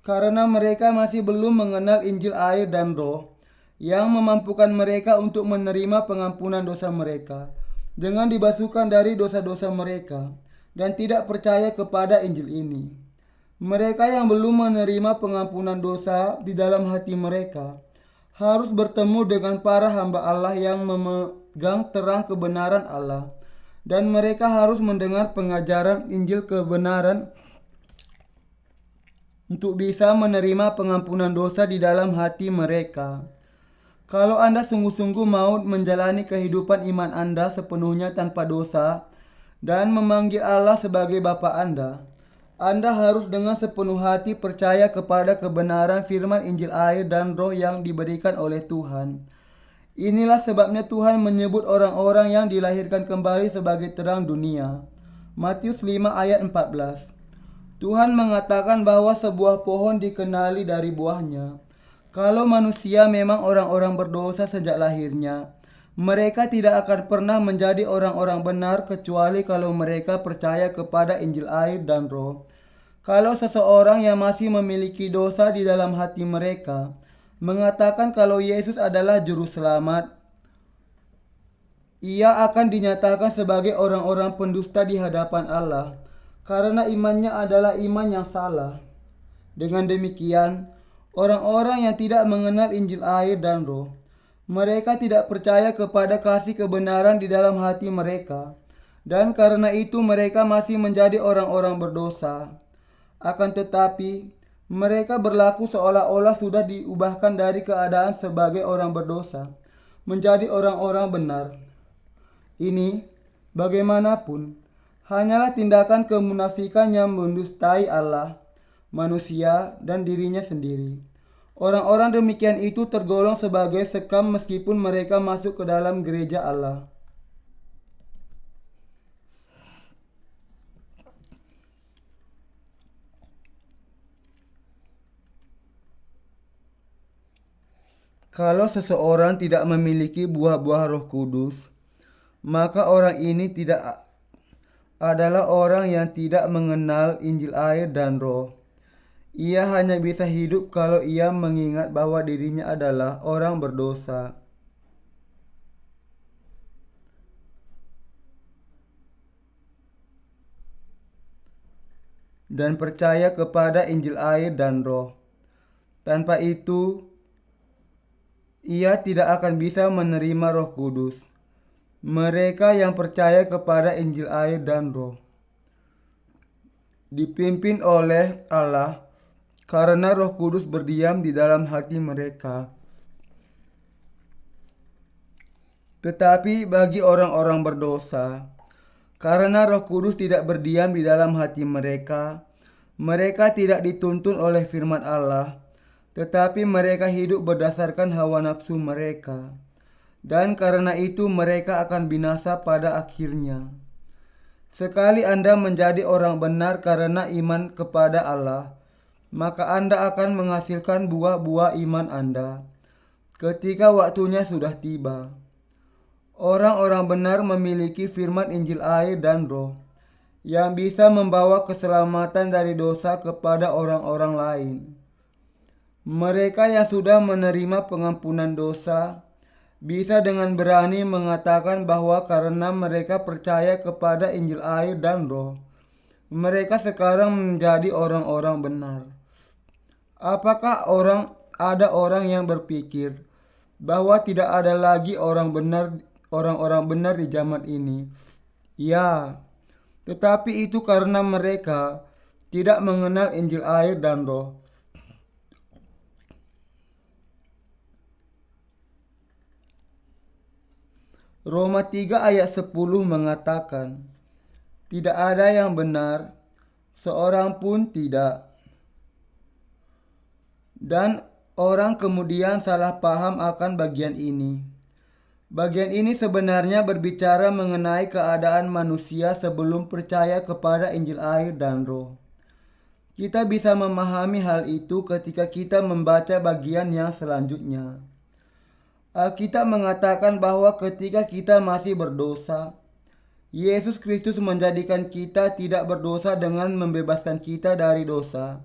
A: Karena mereka masih belum mengenal Injil air dan Roh yang memampukan mereka untuk menerima pengampunan dosa mereka dengan dibasuhkan dari dosa-dosa mereka dan tidak percaya kepada Injil ini. Mereka yang belum menerima pengampunan dosa di dalam hati mereka harus bertemu dengan para hamba Allah yang memegang terang kebenaran Allah, dan mereka harus mendengar pengajaran Injil kebenaran untuk bisa menerima pengampunan dosa di dalam hati mereka. Kalau Anda sungguh-sungguh mau menjalani kehidupan iman Anda sepenuhnya tanpa dosa dan memanggil Allah sebagai Bapa Anda harus dengan sepenuh hati percaya kepada kebenaran firman Injil air dan Roh yang diberikan oleh Tuhan. Inilah sebabnya Tuhan menyebut orang-orang yang dilahirkan kembali sebagai terang dunia. Matius 5 ayat 14. Tuhan mengatakan bahwa sebuah pohon dikenali dari buahnya. Kalau manusia memang orang-orang berdosa sejak lahirnya, mereka tidak akan pernah menjadi orang-orang benar kecuali kalau mereka percaya kepada Injil air dan Roh. Kalau seseorang yang masih memiliki dosa di dalam hati mereka mengatakan kalau Yesus adalah juru selamat, ia akan dinyatakan sebagai orang-orang pendusta di hadapan Allah, karena imannya adalah iman yang salah. Dengan demikian, orang-orang yang tidak mengenal Injil air dan Roh, mereka tidak percaya kepada kasih kebenaran di dalam hati mereka, dan karena itu mereka masih menjadi orang-orang berdosa. Akan tetapi, mereka berlaku seolah-olah sudah diubahkan dari keadaan sebagai orang berdosa menjadi orang-orang benar. Ini, bagaimanapun, hanyalah tindakan kemunafikan yang mendustai Allah, manusia, dan dirinya sendiri. Orang-orang demikian itu tergolong sebagai sekam meskipun mereka masuk ke dalam gereja Allah. Kalau seseorang tidak memiliki buah-buah Roh Kudus, maka orang ini tidak adalah orang yang tidak mengenal Injil air dan Roh. Ia hanya bisa hidup kalau ia mengingat bahwa dirinya adalah orang berdosa. Dan percaya kepada Injil air dan Roh. Tanpa itu, ia tidak akan bisa menerima Roh Kudus. Mereka yang percaya kepada Injil air dan Roh dipimpin oleh Allah karena Roh Kudus berdiam di dalam hati mereka. Tetapi bagi orang-orang berdosa, karena Roh Kudus tidak berdiam di dalam hati mereka, Mereka tidak dituntun oleh firman Allah, tetapi mereka hidup berdasarkan hawa nafsu mereka. Dan karena itu mereka akan binasa pada akhirnya. Sekali Anda menjadi orang benar karena iman kepada Allah, maka Anda akan menghasilkan buah-buah iman Anda ketika waktunya sudah tiba. Orang-orang benar memiliki firman Injil air dan roh yang bisa membawa keselamatan dari dosa kepada orang-orang lain. Mereka yang sudah menerima pengampunan dosa bisa dengan berani mengatakan bahwa karena mereka percaya kepada Injil air dan roh, mereka sekarang menjadi orang-orang benar. Apakah ada orang yang berpikir bahwa tidak ada lagi orang-orang benar di zaman ini? Ya, tetapi itu karena mereka tidak mengenal Injil air dan roh. Roma 3 ayat 10 mengatakan, tidak ada yang benar, seorang pun tidak. Dan orang kemudian salah paham akan bagian ini. Bagian ini sebenarnya berbicara mengenai keadaan manusia sebelum percaya kepada Injil air dan roh. Kita bisa memahami hal itu ketika kita membaca bagian yang selanjutnya. Alkitab mengatakan bahwa ketika kita masih berdosa, Yesus Kristus menjadikan kita tidak berdosa dengan membebaskan kita dari dosa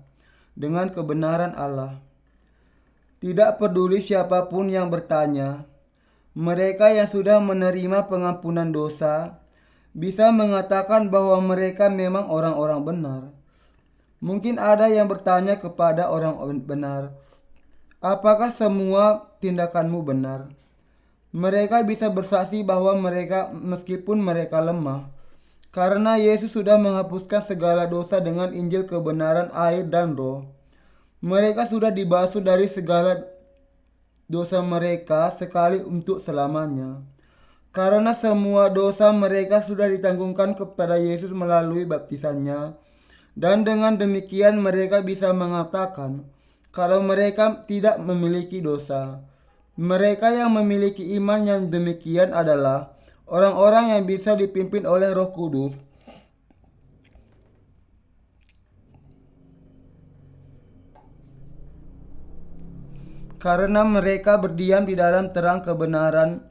A: dengan kebenaran Allah. Tidak peduli siapapun yang bertanya, mereka yang sudah menerima pengampunan dosa bisa mengatakan bahwa mereka memang orang-orang benar. Mungkin ada yang bertanya kepada orang benar, apakah semua tindakanmu benar? Mereka bisa bersaksi bahwa meskipun mereka lemah, karena Yesus sudah menghapuskan segala dosa dengan Injil kebenaran air dan roh. Mereka sudah dibasuh dari segala dosa mereka sekali untuk selamanya. Karena semua dosa mereka sudah ditanggungkan kepada Yesus melalui baptisannya. Dan dengan demikian mereka bisa mengatakan kalau mereka tidak memiliki dosa. Mereka yang memiliki iman yang demikian adalah orang-orang yang bisa dipimpin oleh Roh Kudus. Karena mereka berdiam di dalam terang kebenaran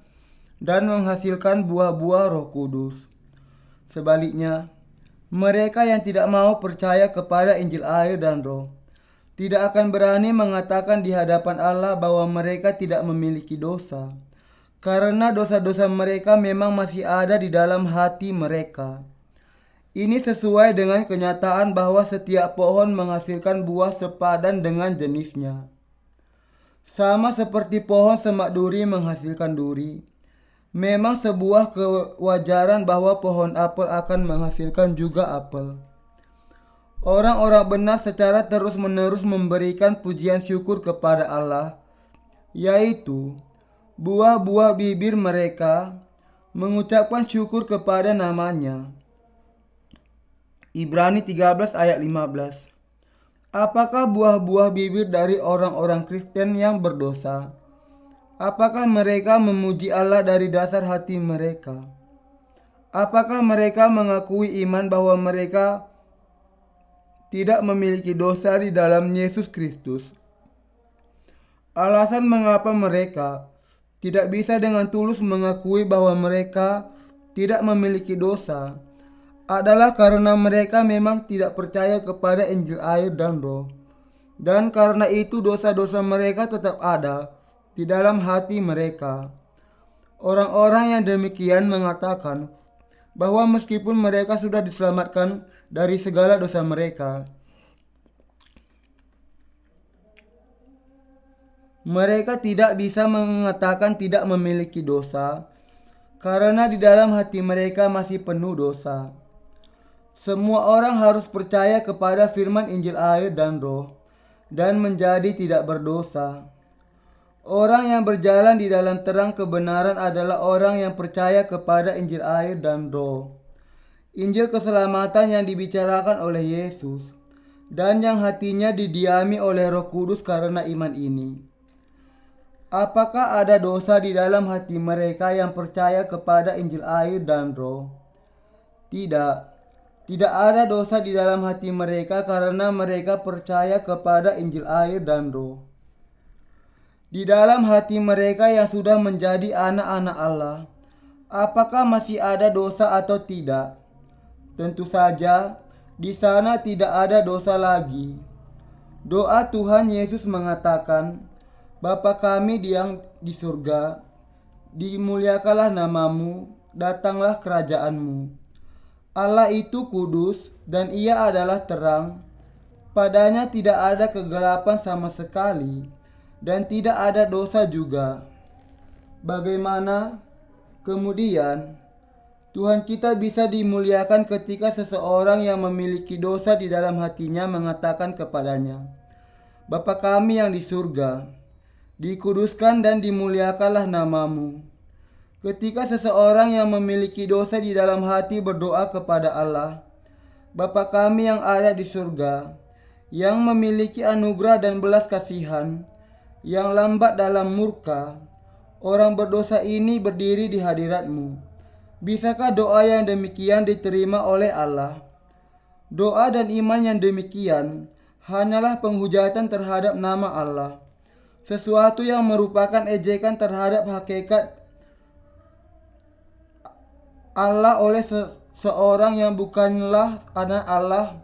A: dan menghasilkan buah-buah Roh Kudus. Sebaliknya, mereka yang tidak mau percaya kepada Injil air dan roh tidak akan berani mengatakan di hadapan Allah bahwa mereka tidak memiliki dosa, karena dosa-dosa mereka memang masih ada di dalam hati mereka. Ini sesuai dengan kenyataan bahwa setiap pohon menghasilkan buah sepadan dengan jenisnya. Sama seperti pohon semak duri menghasilkan duri, memang sebuah kewajaran bahwa pohon apel akan menghasilkan juga apel. Orang-orang benar secara terus-menerus memberikan pujian syukur kepada Allah, yaitu buah-buah bibir mereka mengucapkan syukur kepada namanya. Ibrani 13 ayat 15. Apakah buah-buah bibir dari orang-orang Kristen yang berdosa? Apakah mereka memuji Allah dari dasar hati mereka? Apakah mereka mengakui iman bahwa mereka tidak memiliki dosa di dalam Yesus Kristus? Alasan mengapa mereka tidak bisa dengan tulus mengakui bahwa mereka tidak memiliki dosa adalah karena mereka memang tidak percaya kepada Injil air dan roh. Dan karena itu dosa-dosa mereka tetap ada di dalam hati mereka. Orang-orang yang demikian mengatakan bahwa meskipun mereka sudah diselamatkan dari segala dosa mereka, mereka tidak bisa mengatakan tidak memiliki dosa, karena di dalam hati mereka masih penuh dosa. Semua orang harus percaya kepada firman Injil air dan roh, dan menjadi tidak berdosa. Orang yang berjalan di dalam terang kebenaran adalah orang yang percaya kepada Injil air dan roh. Injil keselamatan yang dibicarakan oleh Yesus. dan yang hatinya didiami oleh Roh Kudus karena iman ini. Apakah ada dosa di dalam hati mereka yang percaya kepada Injil air dan Roh? Tidak. Tidak ada dosa di dalam hati mereka karena mereka percaya kepada Injil air dan Roh. Di dalam hati mereka yang sudah menjadi anak-anak Allah, apakah masih ada dosa atau tidak? Tentu saja, di sana tidak ada dosa lagi. Doa Tuhan Yesus mengatakan, Bapa kami yang di surga, dimuliakanlah namamu, datanglah kerajaanmu. Allah itu kudus dan ia adalah terang. Padanya tidak ada kegelapan sama sekali dan tidak ada dosa juga. Bagaimana kemudian Tuhan kita bisa dimuliakan ketika seseorang yang memiliki dosa di dalam hatinya mengatakan kepadanya, Bapa kami yang di surga, dikuduskan dan dimuliakanlah namamu. Ketika seseorang yang memiliki dosa di dalam hati berdoa kepada Allah, Bapa kami yang ada di surga, yang memiliki anugerah dan belas kasihan, yang lambat dalam murka, orang berdosa ini berdiri di hadirat-Mu. Bisakah doa yang demikian diterima oleh Allah? Doa dan iman yang demikian hanyalah penghujatan terhadap nama Allah, sesuatu yang merupakan ejekan terhadap hakikat Allah oleh seorang yang bukanlah anak Allah.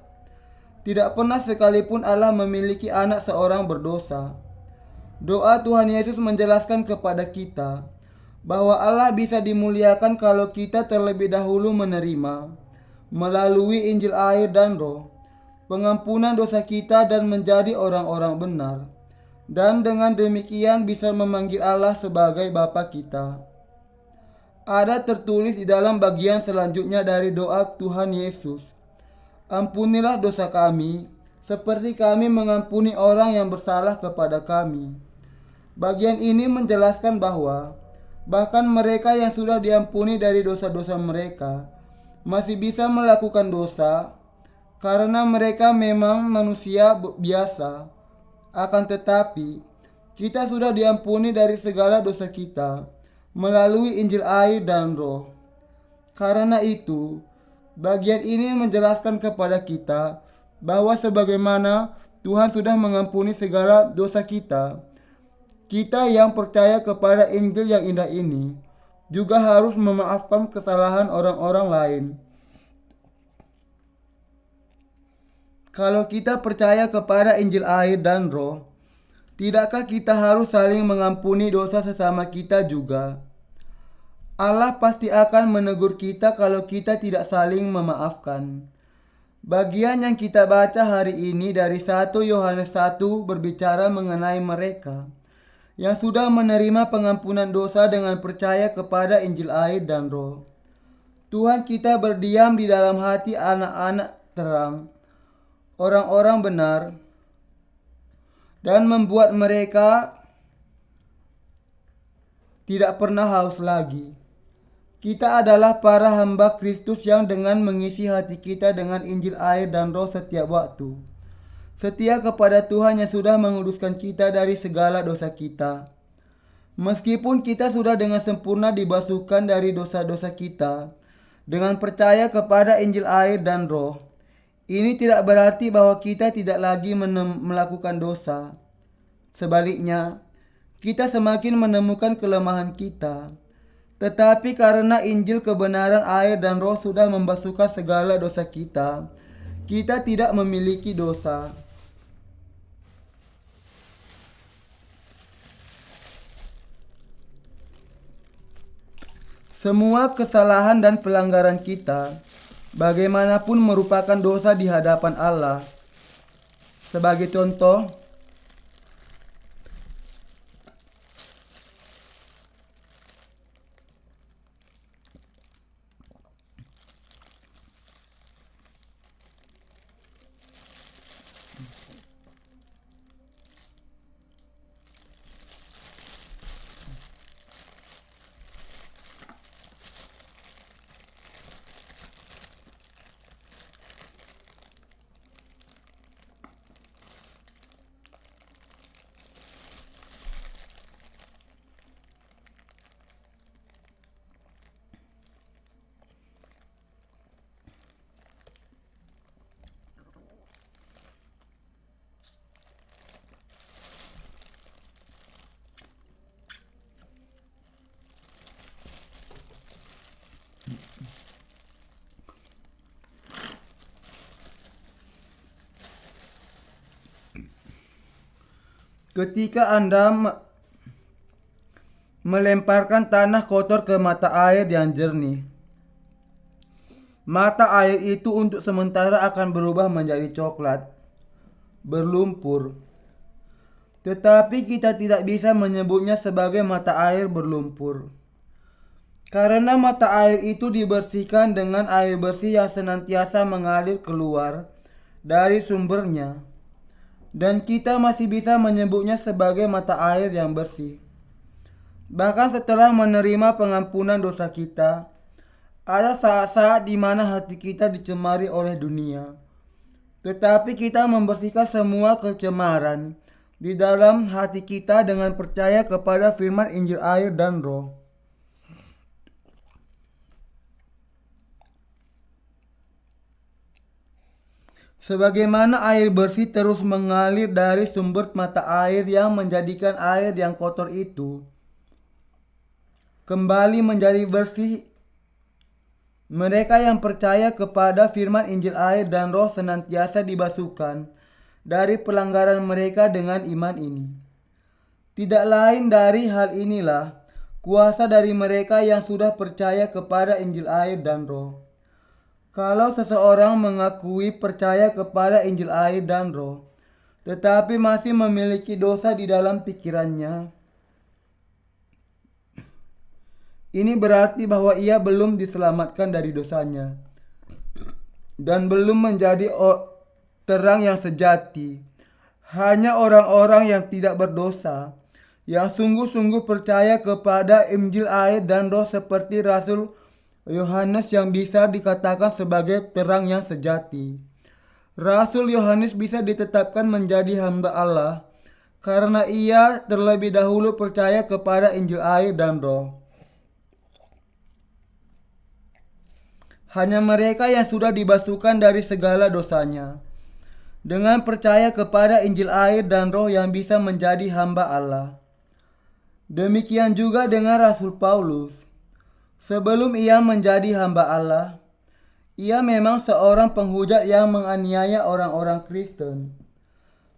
A: Tidak pernah sekalipun Allah memiliki anak seorang berdosa. Doa Tuhan Yesus menjelaskan kepada kita bahwa Allah bisa dimuliakan kalau kita terlebih dahulu menerima melalui Injil air dan Roh pengampunan dosa kita dan menjadi orang-orang benar. Dan dengan demikian bisa memanggil Allah sebagai Bapa kita. Ada tertulis di dalam bagian selanjutnya dari doa Tuhan Yesus. Ampunilah dosa kami, seperti kami mengampuni orang yang bersalah kepada kami. Bagian ini menjelaskan bahwa bahkan mereka yang sudah diampuni dari dosa-dosa mereka masih bisa melakukan dosa karena mereka memang manusia biasa. Akan tetapi, kita sudah diampuni dari segala dosa kita melalui Injil air dan Roh. Karena itu, bagian ini menjelaskan kepada kita bahwa sebagaimana Tuhan sudah mengampuni segala dosa kita, kita yang percaya kepada Injil yang indah ini juga harus memaafkan kesalahan orang-orang lain. Kalau kita percaya kepada Injil air dan Roh, tidakkah kita harus saling mengampuni dosa sesama kita juga? Allah pasti akan menegur kita kalau kita tidak saling memaafkan. Bagian yang kita baca hari ini dari 1 Yohanes 1 berbicara mengenai mereka yang sudah menerima pengampunan dosa dengan percaya kepada Injil air dan Roh. Tuhan kita berdiam di dalam hati anak-anak terang, orang-orang benar, dan membuat mereka tidak pernah haus lagi. Kita adalah para hamba Kristus yang dengan mengisi hati kita dengan Injil air dan Roh setiap waktu. Setia kepada Tuhan yang sudah menguduskan kita dari segala dosa kita. Meskipun kita sudah dengan sempurna dibasuhkan dari dosa-dosa kita, dengan percaya kepada Injil air dan Roh, ini tidak berarti bahwa kita tidak lagi melakukan dosa. Sebaliknya, kita semakin menemukan kelemahan kita. Tetapi karena Injil kebenaran air dan Roh sudah membasuhkan segala dosa kita, kita tidak memiliki dosa. Semua kesalahan dan pelanggaran kita, bagaimanapun merupakan dosa di hadapan Allah. Sebagai contoh, ketika Anda melemparkan tanah kotor ke mata air yang jernih. Mata air itu untuk sementara akan berubah menjadi coklat, berlumpur. Tetapi kita tidak bisa menyebutnya sebagai mata air berlumpur. Karena mata air itu dibersihkan dengan air bersih yang senantiasa mengalir keluar dari sumbernya. Dan kita masih bisa menyebutnya sebagai mata air yang bersih. Bahkan setelah menerima pengampunan dosa kita, ada saat-saat di mana hati kita dicemari oleh dunia. Tetapi kita membersihkan semua kecemaran di dalam hati kita dengan percaya kepada firman Injil air dan Roh. Sebagaimana air bersih terus mengalir dari sumber mata air yang menjadikan air yang kotor itu kembali menjadi bersih, mereka yang percaya kepada firman Injil air dan Roh senantiasa dibasuhkan dari pelanggaran mereka dengan iman ini. Tidak lain dari hal inilah kuasa dari mereka yang sudah percaya kepada Injil air dan Roh. Kalau seseorang mengakui percaya kepada Injil air dan Roh, tetapi masih memiliki dosa di dalam pikirannya, ini berarti bahwa ia belum diselamatkan dari dosanya dan belum menjadi terang yang sejati. Hanya orang-orang yang tidak berdosa, yang sungguh-sungguh percaya kepada Injil air dan Roh seperti Rasul Yohanes yang bisa dikatakan sebagai terang yang sejati. Rasul Yohanes bisa ditetapkan menjadi hamba Allah karena ia terlebih dahulu percaya kepada Injil air dan Roh. Hanya mereka yang sudah dibasuhkan dari segala dosanya dengan percaya kepada Injil air dan Roh yang bisa menjadi hamba Allah. Demikian juga dengan Rasul Paulus. Sebelum ia menjadi hamba Allah, ia memang seorang penghujat yang menganiaya orang-orang Kristen.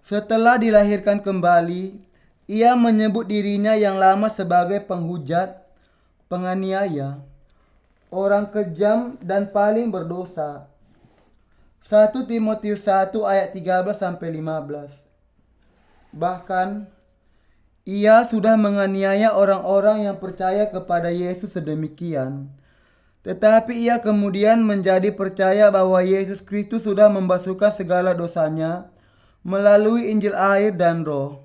A: Setelah dilahirkan kembali, ia menyebut dirinya yang lama sebagai penghujat, penganiaya, orang kejam dan paling berdosa. 1 Timotius 1 ayat 13-15. Bahkan, ia sudah menganiaya orang-orang yang percaya kepada Yesus sedemikian. Tetapi ia kemudian menjadi percaya bahwa Yesus Kristus sudah membasuhkan segala dosanya melalui Injil air dan Roh.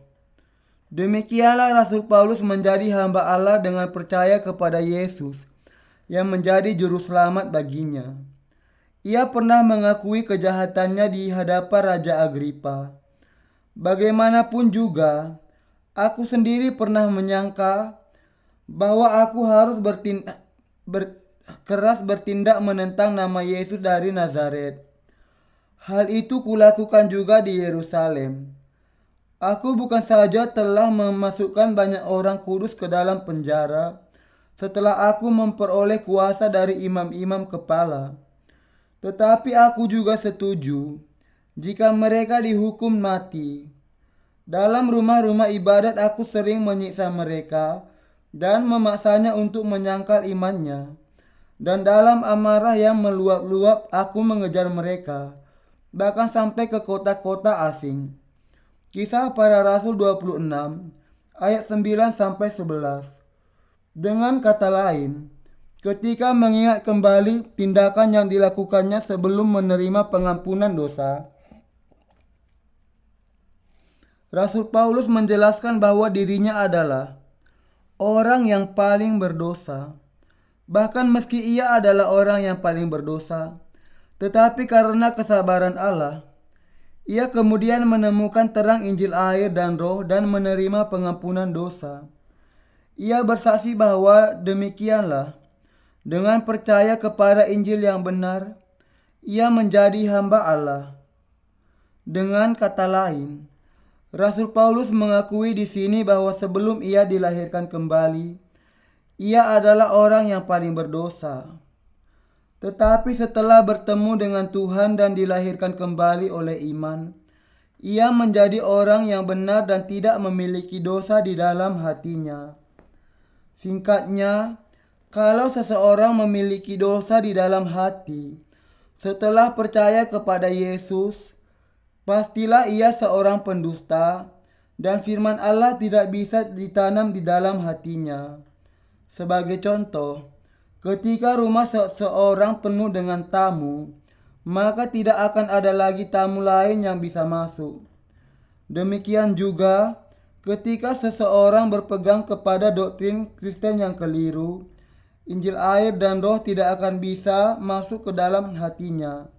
A: Demikianlah Rasul Paulus menjadi hamba Allah dengan percaya kepada Yesus yang menjadi juru selamat baginya. Ia pernah mengakui kejahatannya di hadapan Raja Agripa. Bagaimanapun juga, aku sendiri pernah menyangka bahwa aku harus keras bertindak menentang nama Yesus dari Nazaret. Hal itu kulakukan juga di Yerusalem. Aku bukan saja telah memasukkan banyak orang kudus ke dalam penjara setelah aku memperoleh kuasa dari imam-imam kepala, tetapi aku juga setuju jika mereka dihukum mati. Dalam rumah-rumah ibadat aku sering menyiksa mereka dan memaksanya untuk menyangkal imannya. Dan dalam amarah yang meluap-luap aku mengejar mereka, bahkan sampai ke kota-kota asing. Kisah Para Rasul 26 ayat 9-11. Dengan kata lain, ketika mengingat kembali tindakan yang dilakukannya sebelum menerima pengampunan dosa, Rasul Paulus menjelaskan bahwa dirinya adalah orang yang paling berdosa. Bahkan meski ia adalah orang yang paling berdosa, tetapi karena kesabaran Allah, ia kemudian menemukan terang Injil air dan Roh dan menerima pengampunan dosa. Ia bersaksi bahwa demikianlah, dengan percaya kepada Injil yang benar, ia menjadi hamba Allah. Dengan kata lain, Rasul Paulus mengakui di sini bahwa sebelum ia dilahirkan kembali, ia adalah orang yang paling berdosa. Tetapi setelah bertemu dengan Tuhan dan dilahirkan kembali oleh iman, ia menjadi orang yang benar dan tidak memiliki dosa di dalam hatinya. Singkatnya, kalau seseorang memiliki dosa di dalam hati setelah percaya kepada Yesus, pastilah ia seorang pendusta dan firman Allah tidak bisa ditanam di dalam hatinya. Sebagai contoh, ketika rumah seseorang penuh dengan tamu, maka tidak akan ada lagi tamu lain yang bisa masuk. Demikian juga, ketika seseorang berpegang kepada doktrin Kristen yang keliru, Injil air dan roh tidak akan bisa masuk ke dalam hatinya.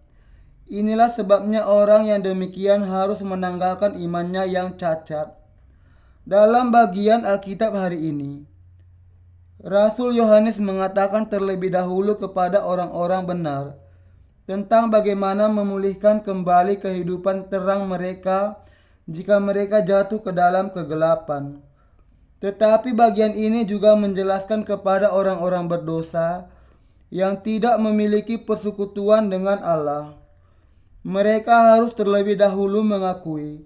A: Inilah sebabnya orang yang demikian harus menanggalkan imannya yang cacat. Dalam bagian Alkitab hari ini, Rasul Yohanes mengatakan terlebih dahulu kepada orang-orang benar tentang bagaimana memulihkan kembali kehidupan terang mereka jika mereka jatuh ke dalam kegelapan. Tetapi bagian ini juga menjelaskan kepada orang-orang berdosa yang tidak memiliki persekutuan dengan Allah. Mereka harus terlebih dahulu mengakui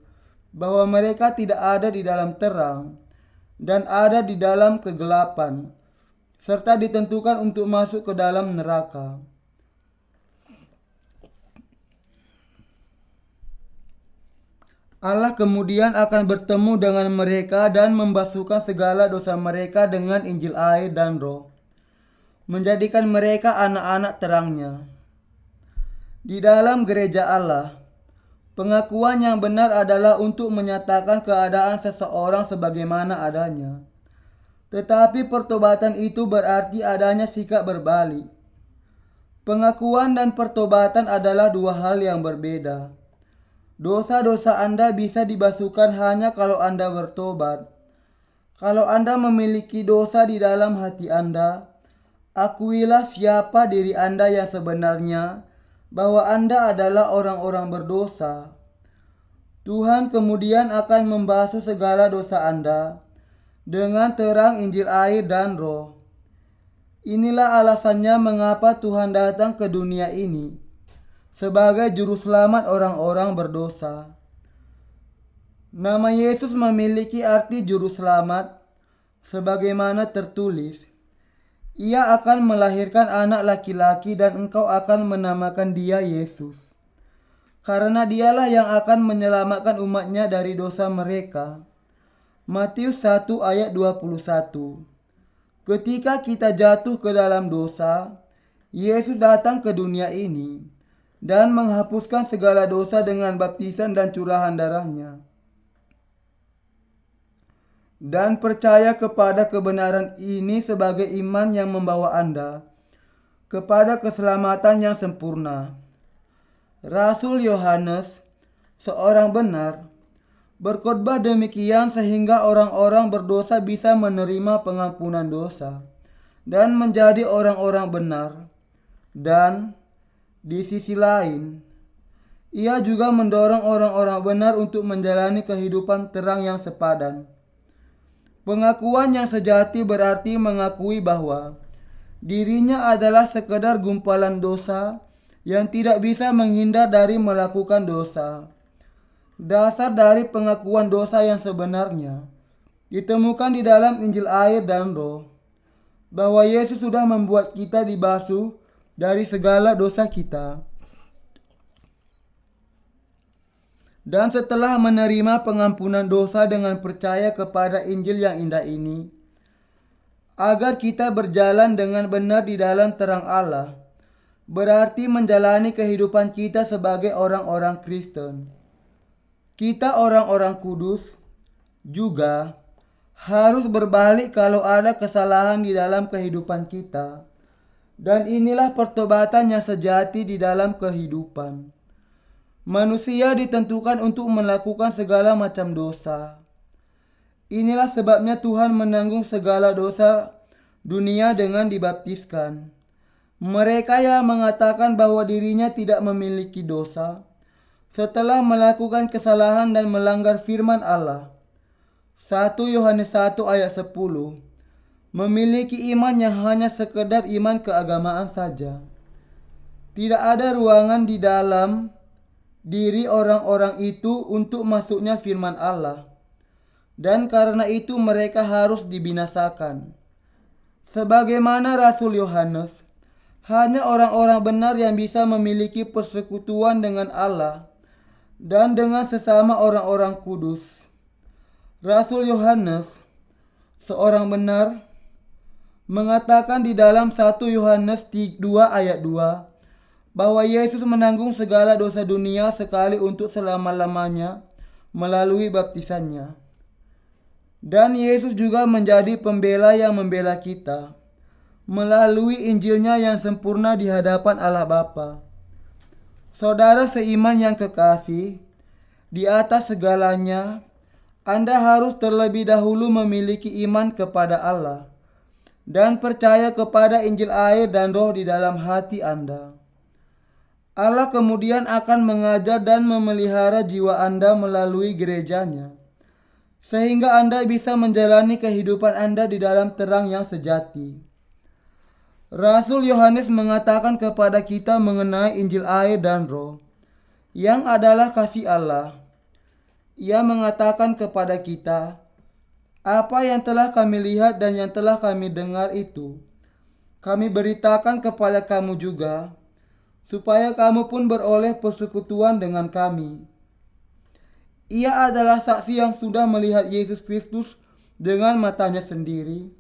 A: bahwa mereka tidak ada di dalam terang dan ada di dalam kegelapan, serta ditentukan untuk masuk ke dalam neraka. Allah kemudian akan bertemu dengan mereka dan membasuhkan segala dosa mereka dengan Injil air dan roh, menjadikan mereka anak-anak terangnya. Di dalam gereja Allah, pengakuan yang benar adalah untuk menyatakan keadaan seseorang sebagaimana adanya. Tetapi pertobatan itu berarti adanya sikap berbalik. Pengakuan dan pertobatan adalah dua hal yang berbeda. Dosa-dosa Anda bisa dibasuhkan hanya kalau Anda bertobat. Kalau Anda memiliki dosa di dalam hati Anda, akuilah siapa diri Anda yang sebenarnya, bahwa Anda adalah orang-orang berdosa. Tuhan kemudian akan membasuh segala dosa Anda dengan terang Injil air dan roh. Inilah alasannya mengapa Tuhan datang ke dunia ini sebagai juru selamat orang-orang berdosa. Nama Yesus memiliki arti juru selamat, sebagaimana tertulis, "Ia akan melahirkan anak laki-laki dan engkau akan menamakan dia Yesus, karena dialah yang akan menyelamatkan umatnya dari dosa mereka." Matius 1 ayat 21. Ketika kita jatuh ke dalam dosa, Yesus datang ke dunia ini dan menghapuskan segala dosa dengan baptisan dan curahan darahnya. Dan percaya kepada kebenaran ini sebagai iman yang membawa Anda kepada keselamatan yang sempurna. Rasul Yohanes, seorang benar, berkhotbah demikian sehingga orang-orang berdosa bisa menerima pengampunan dosa dan menjadi orang-orang benar. Dan di sisi lain, ia juga mendorong orang-orang benar untuk menjalani kehidupan terang yang sepadan. Pengakuan yang sejati berarti mengakui bahwa dirinya adalah sekedar gumpalan dosa yang tidak bisa menghindar dari melakukan dosa. Dasar dari pengakuan dosa yang sebenarnya ditemukan di dalam Injil air dan roh, bahwa Yesus sudah membuat kita dibasuh dari segala dosa kita. Dan setelah menerima pengampunan dosa dengan percaya kepada Injil yang indah ini, agar kita berjalan dengan benar di dalam terang Allah, berarti menjalani kehidupan kita sebagai orang-orang Kristen. Kita orang-orang kudus juga harus berbalik kalau ada kesalahan di dalam kehidupan kita. Dan inilah pertobatan yang sejati di dalam kehidupan. Manusia ditentukan untuk melakukan segala macam dosa. Inilah sebabnya Tuhan menanggung segala dosa dunia dengan dibaptiskan. Mereka yang mengatakan bahwa dirinya tidak memiliki dosa, setelah melakukan kesalahan dan melanggar firman Allah. 1 Yohanes 1 ayat 10. Memiliki iman yang hanya sekedar iman keagamaan saja. Tidak ada ruangan di diri orang-orang itu untuk masuknya firman Allah, dan karena itu mereka harus dibinasakan. Sebagaimana Rasul Yohanes, hanya orang-orang benar yang bisa memiliki persekutuan dengan Allah dan dengan sesama orang-orang kudus. Rasul Yohanes, seorang benar, mengatakan di dalam 1 Yohanes 2 ayat 2 bahwa Yesus menanggung segala dosa dunia sekali untuk selama-lamanya melalui baptisannya. Dan Yesus juga menjadi pembela yang membela kita melalui Injilnya yang sempurna di hadapan Allah Bapa. Saudara seiman yang kekasih, di atas segalanya, Anda harus terlebih dahulu memiliki iman kepada Allah dan percaya kepada Injil air dan Roh di dalam hati Anda. Allah kemudian akan mengajar dan memelihara jiwa Anda melalui gerejanya, sehingga Anda bisa menjalani kehidupan Anda di dalam terang yang sejati. Rasul Yohanes mengatakan kepada kita mengenai Injil air dan Roh, yang adalah kasih Allah. Ia mengatakan kepada kita, apa yang telah kami lihat dan yang telah kami dengar itu, kami beritakan kepada kamu juga, supaya kamu pun beroleh persekutuan dengan kami. Ia adalah saksi yang sudah melihat Yesus Kristus dengan matanya sendiri,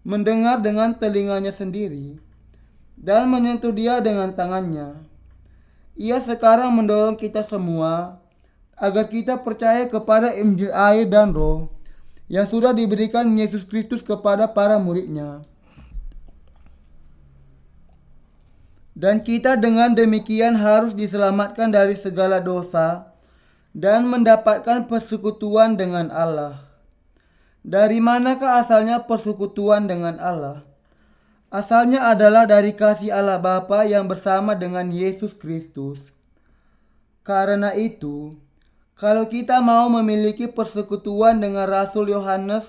A: mendengar dengan telinganya sendiri, dan menyentuh Dia dengan tangannya. Ia sekarang mendorong kita semua agar kita percaya kepada Injil air dan Roh yang sudah diberikan Yesus Kristus kepada para murid-Nya. Dan kita dengan demikian harus diselamatkan dari segala dosa dan mendapatkan persekutuan dengan Allah. Dari manakah asalnya persekutuan dengan Allah? Asalnya adalah dari kasih Allah Bapa yang bersama dengan Yesus Kristus. Karena itu, kalau kita mau memiliki persekutuan dengan Rasul Yohanes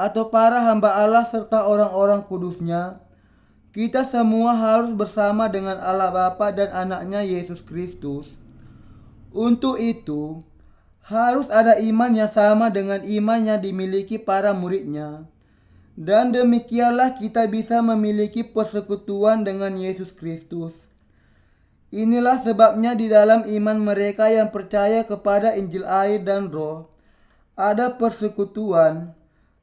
A: atau para hamba Allah serta orang-orang kudusnya, kita semua harus bersama dengan Allah Bapa dan anaknya Yesus Kristus. Untuk itu, harus ada iman yang sama dengan iman yang dimiliki para murid-Nya. Dan demikianlah kita bisa memiliki persekutuan dengan Yesus Kristus. Inilah sebabnya di dalam iman mereka yang percaya kepada Injil air dan Roh, ada persekutuan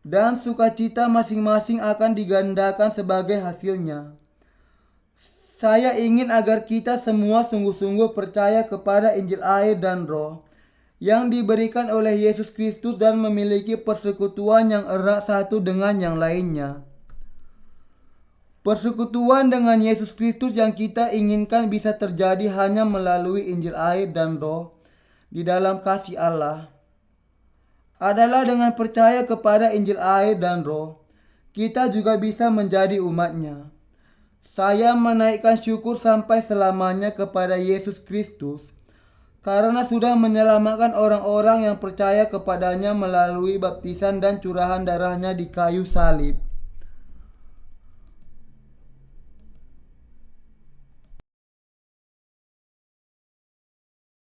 A: dan sukacita masing-masing akan digandakan sebagai hasilnya. Saya ingin agar kita semua sungguh-sungguh percaya kepada Injil air dan Roh yang diberikan oleh Yesus Kristus dan memiliki persekutuan yang erat satu dengan yang lainnya. Persekutuan dengan Yesus Kristus yang kita inginkan bisa terjadi hanya melalui Injil air dan Roh di dalam kasih Allah. Adalah dengan percaya kepada Injil air dan Roh, kita juga bisa menjadi umat-Nya. Saya menaikkan syukur sampai selamanya kepada Yesus Kristus, karena sudah menyelamatkan orang-orang yang percaya kepadanya melalui baptisan dan curahan darahnya di kayu salib.